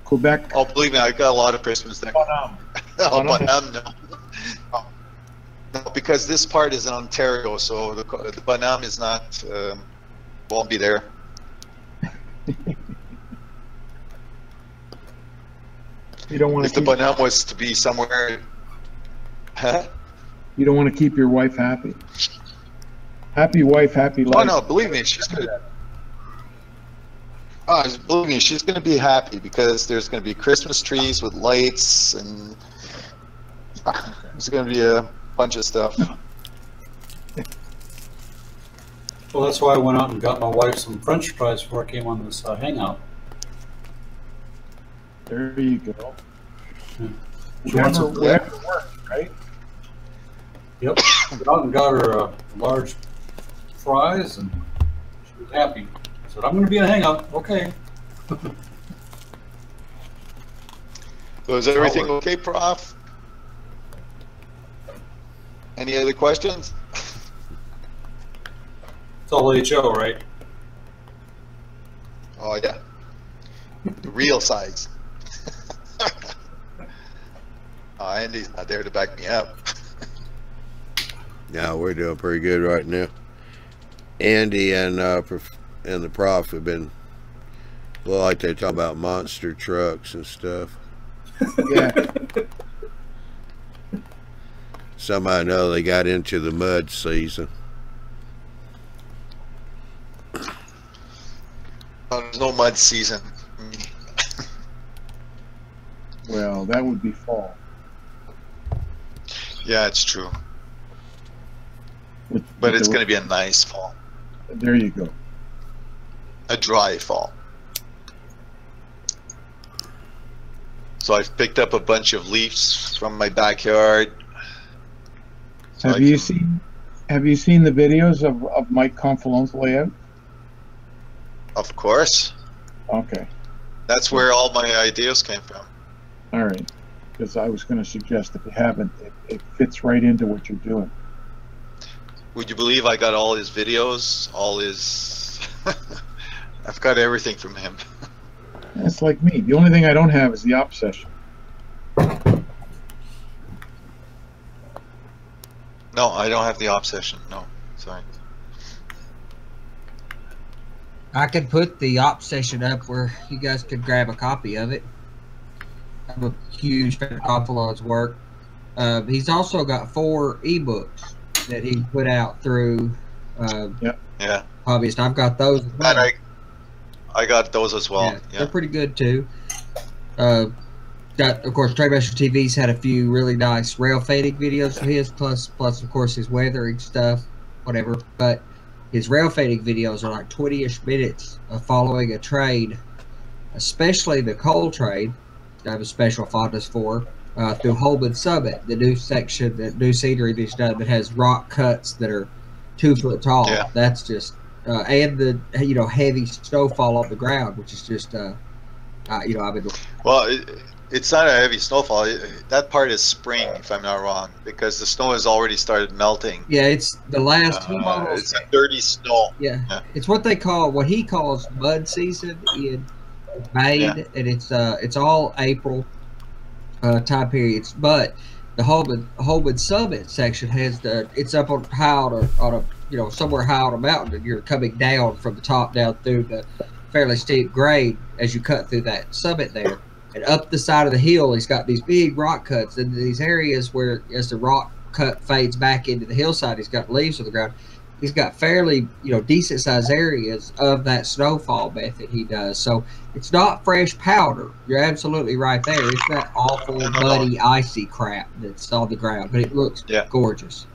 Quebec. Oh, believe me, I got a lot of Christmas decorations. Bonhomme. Oh, bonhomme, no. No, because this part is in Ontario, so the bonhomme is not, won't be there. You don't want If to the bonhomme was to be somewhere, huh? You don't want to keep your wife happy. Happy wife, happy life. Oh no, believe me, she's gonna. Oh, believe me, she's gonna be happy because there's gonna be Christmas trees with lights and there's gonna be a bunch of stuff. Well, that's why I went out and got my wife some French fries before I came on this hangout. There you go. She wants some. Whatever works, right? Yep. Went out and got her large fries, and she was happy. I said, "I'm going to be in a hangout." Okay. So is everything okay, Prof? Any other questions? It's all HO, right? Oh yeah, the real size. Oh, Andy's not there to back me up. No, we're doing pretty good right now. Andy and the Prof have been, well, like they talk about monster trucks and stuff. Yeah. Some I know they got into the mud season. There's no mud season. Well, that would be fall. Yeah, it's true. With But it's the- going to be a nice fall. There you go. A dry fall. So I've picked up a bunch of leaves from my backyard. So Have you seen the videos of Mike Confalone's layout? Of course. Okay. That's where all my ideas came from. All right. Because I was going to suggest if you haven't, it fits right into what you're doing. Would you believe I got all his videos, all his... I've got everything from him. That's like me. The only thing I don't have is the op session. No, I don't have the obsession. No, sorry. I could put the op session up where you guys could grab a copy of it. I'm a huge fan of Confalone's work. He's also got 4 ebooks that he put out through Yeah, Hobbyist. I've got those as well. and I got those as well. Yeah, Yeah. they're pretty good too. Got, of course, Trademaster TV's had a few really nice rail fading videos of his, plus of course his weathering stuff, whatever. But his rail fading videos are like 20-ish minutes of following a trade, especially the coal trade. I have a special fondness for through Holman Summit, the new section, the new scenery that he's done that has rock cuts that are 2 foot tall. Yeah. That's just and the heavy snowfall on the ground, which is just I've been. Well, it's not a heavy snowfall. That part is spring, if I'm not wrong, because the snow has already started melting. Yeah, it's the last. It's a dirty snow. Yeah. Yeah. It's what he calls mud season in Maine, Yeah. and it's all April time periods. But the Holman Summit section has it's up on a somewhere high on a mountain, and you're coming down from the top down through the fairly steep grade as you cut through that summit there. And up the side of the hill, he's got these big rock cuts. And these areas where, as the rock cut fades back into the hillside, he's got leaves on the ground. He's got fairly, decent sized areas of that snowfall method he does. So it's not fresh powder. You're absolutely right there. It's that awful, muddy, icy crap that's on the ground. But it looks gorgeous.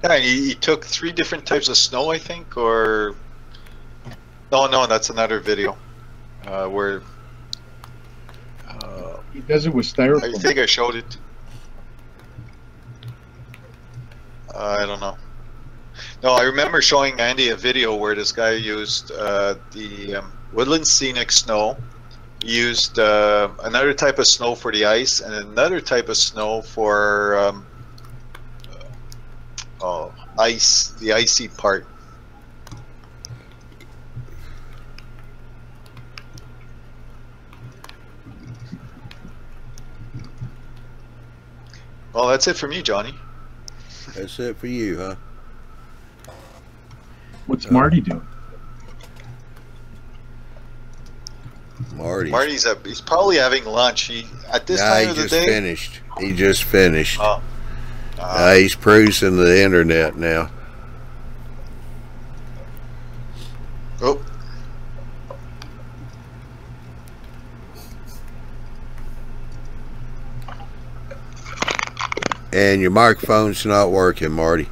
Yeah, he took 3 different types of snow, I think, or no, that's another video where He does it with I styrofoam. think I showed it. I don't know. No, I remember showing Andy a video where this guy used the woodland scenic snow. He used another type of snow for the ice and another type of snow for ice, the icy part. Well, that's it for me, Johnny. That's it for you, huh? What's Marty doing? He's probably having lunch. He at this time of the day. He just finished. Oh. He's cruising the internet now. Oh. And your microphone's not working, Marty.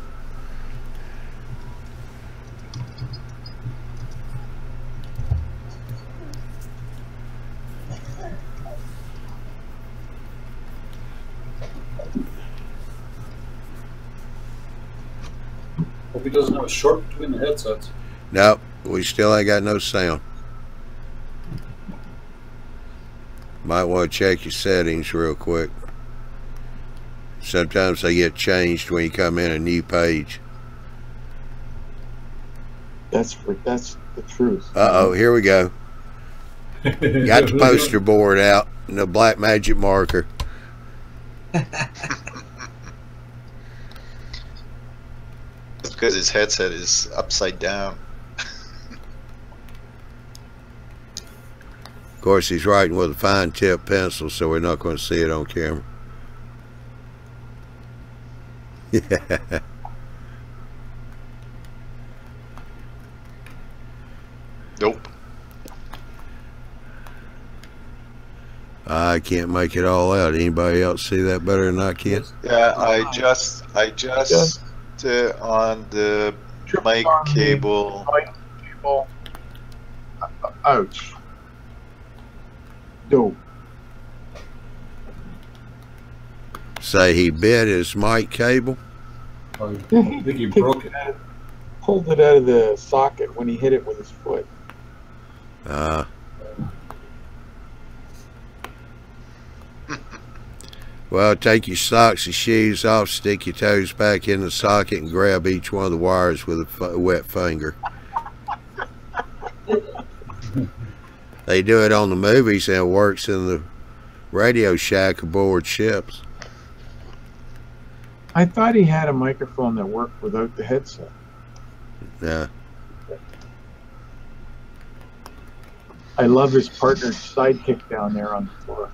Hope he doesn't have a short between the headsets. Nope, we still ain't got no sound. Might want to check your settings real quick. Sometimes they get changed when you come in a new page. That's the truth. Uh-oh, here we go. Got the poster board out and the black magic marker. That's because his headset is upside down. Of course, he's writing with a fine tip pencil, so we're not going to see it on camera. Yeah. Nope. I can't make it all out. Anybody else see that better than I can? Yeah, I just on the mic cable. Ouch. Dope. Say he bit his mic cable. I think he broke it. Pulled it out of the socket when he hit it with his foot. Well, take your socks and shoes off, stick your toes back in the socket, and grab each one of the wires with a wet finger. They do it on the movies, and it works in the Radio Shack aboard ships. I thought he had a microphone that worked without the headset. Yeah. I love his partner's sidekick down there on the floor.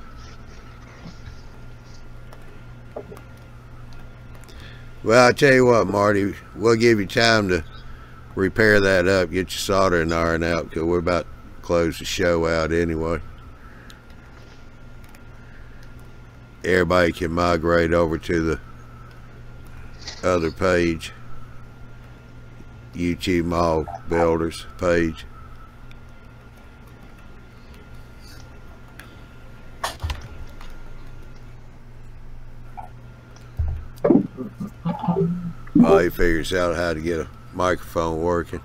Well, I tell you what, Marty, we'll give you time to repair that up, get your soldering iron out, because we're about to close the show out anyway. Everybody can migrate over to the other page, YouTube Model Builders page. While he figures out how to get a microphone working.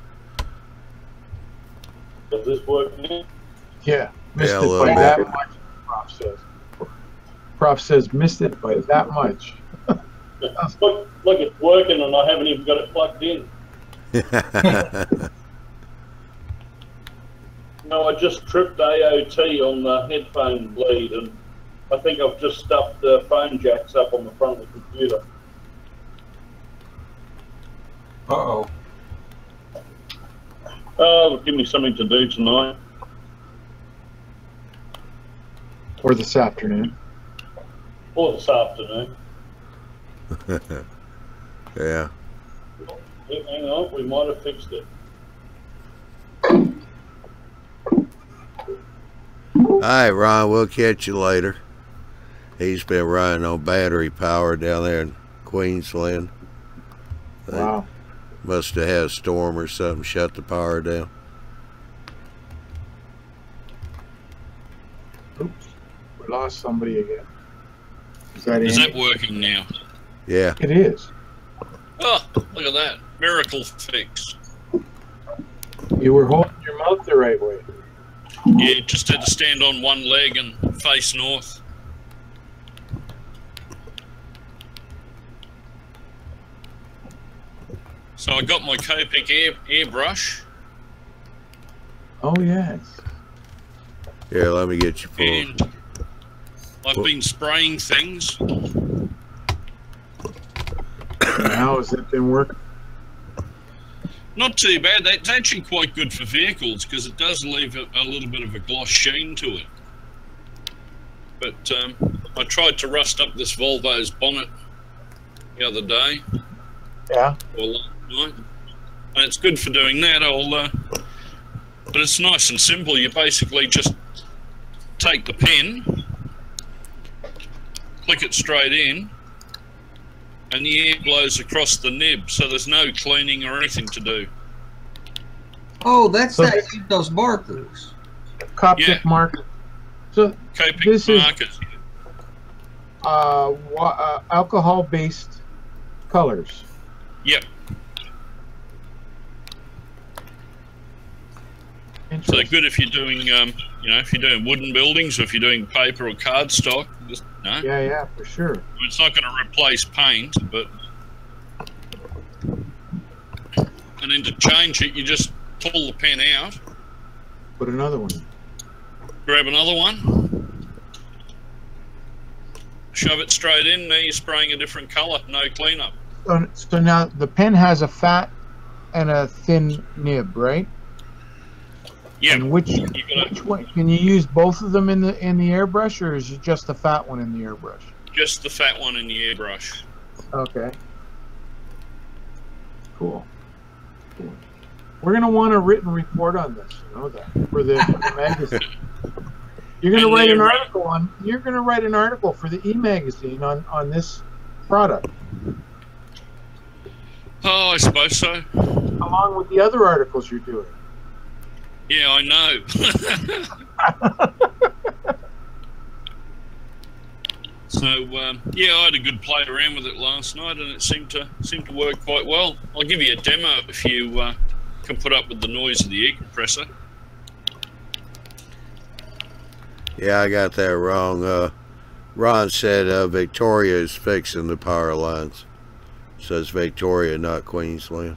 Does this work now? Yeah, missed Yeah, a it little by bit. that much, Prof says. Prof says missed it by that much. Look, it's working and I haven't even got it plugged in. No, I just tripped AOT on the headphone bleed and I think I've just stuffed the phone jacks up on the front of the computer. Uh-oh. Oh, give me something to do tonight. Or this afternoon. Or this afternoon. Yeah. Hang on, we might have fixed it. Alright, Ron, we'll catch you later. He's been running on battery power down there in Queensland. Wow. Must have had a storm or something, shut the power down. Oops. We lost somebody again. Is that Is Andy? that working now? Yeah. It is. Oh, look at that. Miracle fix. You were holding your mouth the right way. Yeah, just had to stand on one leg and face north. So I got my Copic airbrush. Oh, yes. Here, let me get you full. And I've been spraying things. How has it been working? Not too bad. That's actually quite good for vehicles because it does leave a little bit of a gloss sheen to it. But I tried to rust up this Volvo's bonnet the other day. Yeah. Or last night. And it's good for doing that. But it's nice and simple. You basically just take the pen, click it straight in, and the air blows across the nib, so there's no cleaning or anything to do. Oh, that's So that this- those markers. Coptic Yeah. marker. So Copic This is- markers. alcohol-based colors. Yep. So Interesting. good if you're doing, you know, if you're doing wooden buildings or if you're doing paper or cardstock. Just, no, Yeah, yeah, for sure. it's not going to replace paint, but. And then to change it, you just pull the pen out, Put another one. grab another one, shove it straight in. Now you're spraying a different color, no cleanup. So now the pen has a fat and a thin nib, right? Yeah, And which you got one can you use both of them in the airbrush, or is it just the fat one in the airbrush? just the fat one in the airbrush. Okay. Cool. We're gonna want a written report on this. You know that for the magazine. You're gonna And write an the- article on. You're gonna write an article for the e-magazine on this product, Oh, I suppose so. along with the other articles you're doing. Yeah, I know. So yeah, I had a good play around with it last night, and it seemed to work quite well. I'll give you a demo if you can put up with the noise of the air compressor. Yeah, I got that wrong. Ron said Victoria is fixing the power lines. Says Victoria, not Queensland.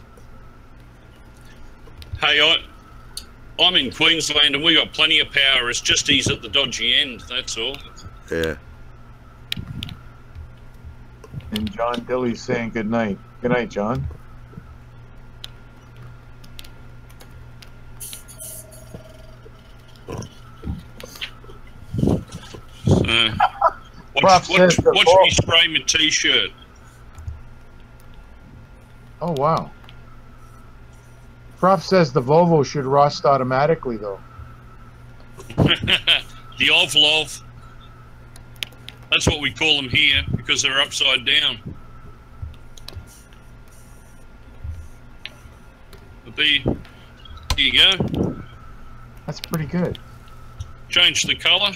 Hey, I'm in Queensland, and we got plenty of power. It's just he's at the dodgy end. That's all. Yeah. And John Dilly's saying good night. Good night, John. Prof says the Watch ball- me spray my t-shirt. Oh wow. Prof says the Volvo should rust automatically though. The Ovlov. That's what we call them here because they're upside down. But there you go. That's pretty good. Change the colour.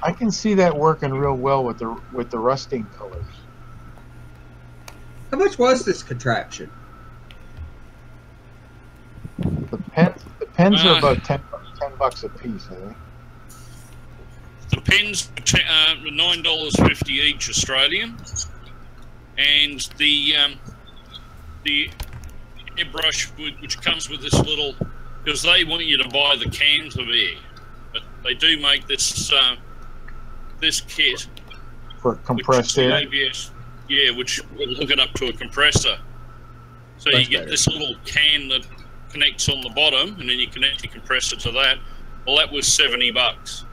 I can see that working real well with the rusting colors. How much was this contraption? The pens are about 10 bucks a piece, I think. The pens are $9.50 each Australian, and the airbrush which comes with this little, because they want you to buy the cans of air, but they do make this this kit For compressed air. ABS, yeah, which will hook it up to a compressor. So That's you get better. this little can that connects on the bottom, and then you connect your compressor to that. Well, that was $70.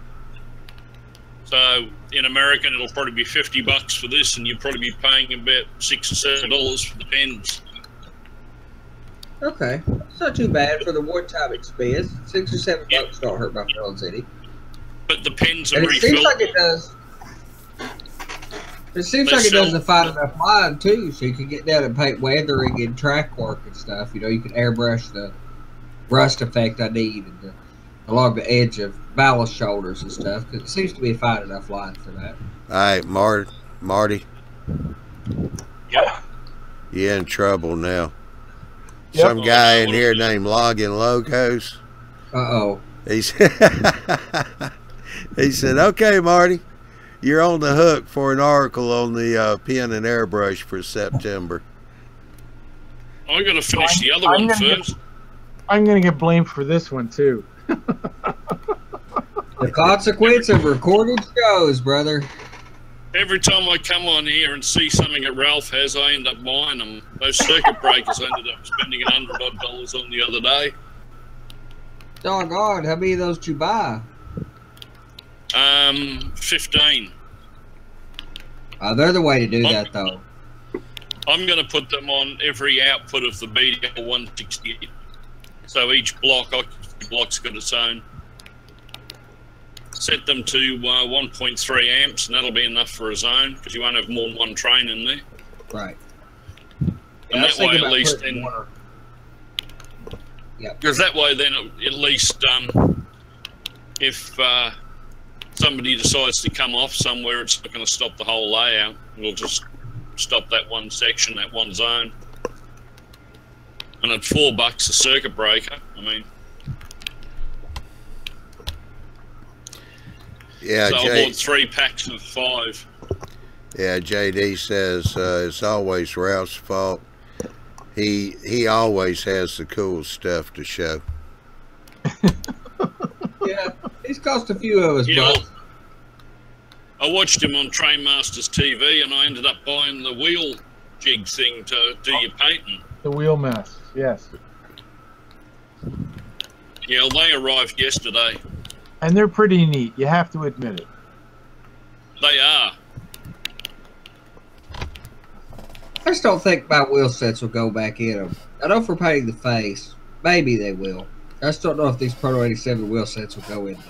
So in American, it'll probably be $50 for this, and you'll probably be paying about $6 or $7 for the pens. Okay, it's not too bad for the wartime expense. $6 or $7 don't hurt my feelings any. but the pens are And it seems refilled. like it does. It seems like it doesn't find enough line too, so you can get down and paint weathering and track work and stuff. You know, you can airbrush the rust effect I need and along the edge of ballast shoulders and stuff, because it seems to be a fine enough line for that. All right, Marty. Yeah. You're in trouble now. Yep. Some guy in here named Logging Logos. Uh-oh. He said, okay, Marty, you're on the hook for an article on the pen and airbrush for September. I got to finish the other one first. I'm going to get blamed for this one, too. The consequence of recorded shows, brother. Every time I come on here and see something that Ralph has, I end up buying them. Those circuit breakers I ended up spending $100 on the other day. Doggone, how many of those did you buy? 15. They're the way to do that, though. I'm going to put them on every output of the BDL 168. So each block's got its own. Set them to 1.3 amps, and that'll be enough for a zone, because you won't have more than one train in there. Right. And that way, at least then, because that way then, at least if somebody decides to come off somewhere, it's not going to stop the whole layout. It'll just stop that one section, that one zone. And at $4 a circuit breaker, I mean. Yeah, so I bought 3 packs of 5. Yeah, JD says it's always Ralph's fault. He always has the cool stuff to show. Yeah, he's cost a few of us, but I watched him on Trainmasters TV, and I ended up buying the wheel jig thing to do your painting. The wheel masks, yes. Yeah, well, they arrived yesterday. And they're pretty neat, you have to admit it. They are. I just don't think my wheel sets will go back in them. I know for painting the face, maybe they will. I just don't know if these Proto 87 wheel sets will go in there.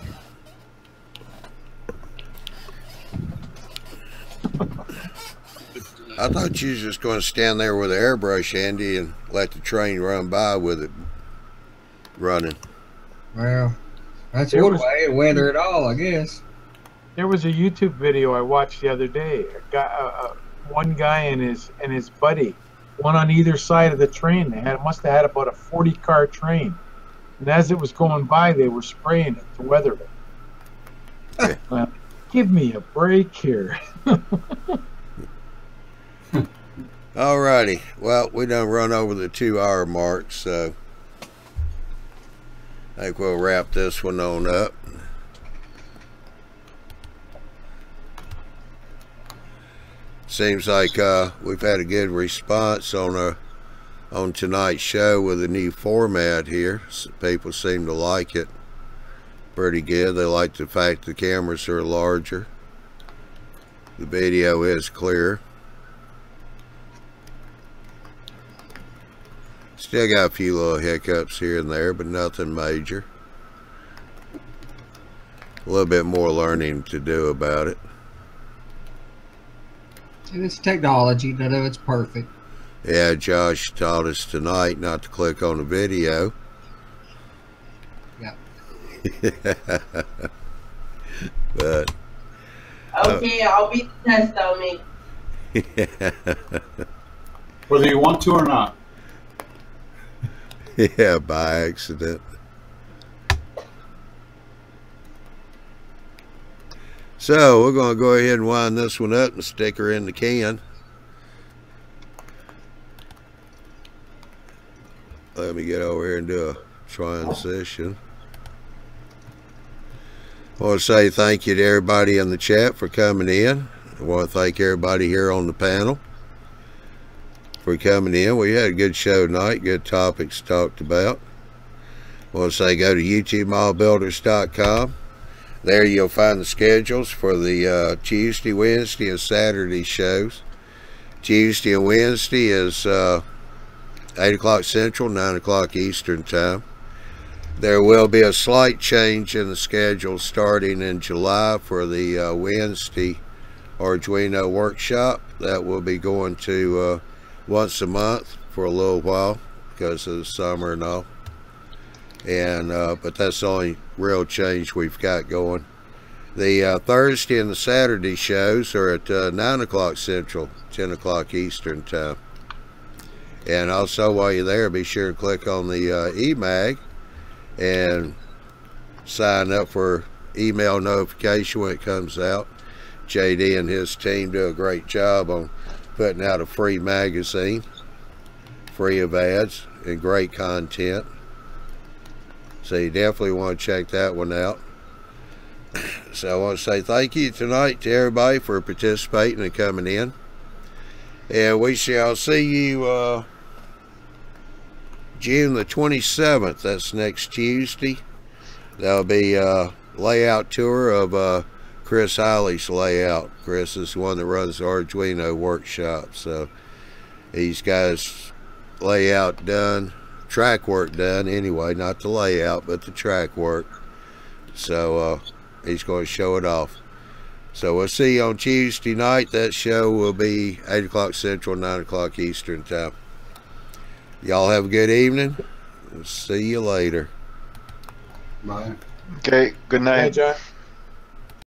I thought you was just going to stand there with an airbrush, Andy, and let the train run by with it running. Well, that's one way to weather it all, I guess. There was a YouTube video I watched the other day. One guy and his buddy, one on either side of the train. They must have had about a 40-car train, and as it was going by, they were spraying it to weather it. Give me a break here. Alrighty, well, we done run over the 2-hour mark, so I think we'll wrap this one on up. Seems like we've had a good response on tonight's show with the new format here. People seem to like it pretty good. They like the fact the cameras are larger. The video is clear. Still got a few little hiccups here and there, but nothing major. A little bit more learning to do about it. It's technology, none of it's perfect. Yeah, Josh taught us tonight not to click on the video. Yeah. But okay, I'll be the test dummy. Whether you want to or not. Yeah, by accident. So we're going to go ahead and wind this one up and stick her in the can. Let me get over here and do a transition. I want to say thank you to everybody in the chat for coming in. I want to thank everybody here on the panel for coming in. We had a good show tonight, good topics talked about. I want to say go to YouTubeModelBuilders.com. There you'll find the schedules for the Tuesday, Wednesday, and Saturday shows. Tuesday and Wednesday is 8 o'clock Central, 9 o'clock Eastern time. There will be a slight change in the schedule starting in July for the Wednesday Arduino workshop. That will be going to once a month for a little while because of the summer and all. And but that's the only real change we've got going. The Thursday and the Saturday shows are at 9 o'clock Central, 10 o'clock Eastern time. And also while you're there, be sure to click on the eMag and sign up for email notification when it comes out. JD and his team do a great job on putting out a free magazine, free of ads, and great content. So you definitely want to check that one out. So I want to say thank you tonight to everybody for participating and coming in. And we shall see you June the 27th. That's next Tuesday. That'll be a layout tour of Chris Hiley's layout. Chris is the one that runs the Arduino workshop. So he's got his layout done, track work done anyway, not the layout, but the track work. So he's going to show it off. So we'll see you on Tuesday night. That show will be 8 o'clock Central, 9 o'clock Eastern time. Y'all have a good evening. We'll see you later. Bye. Okay, good night. Hey, John.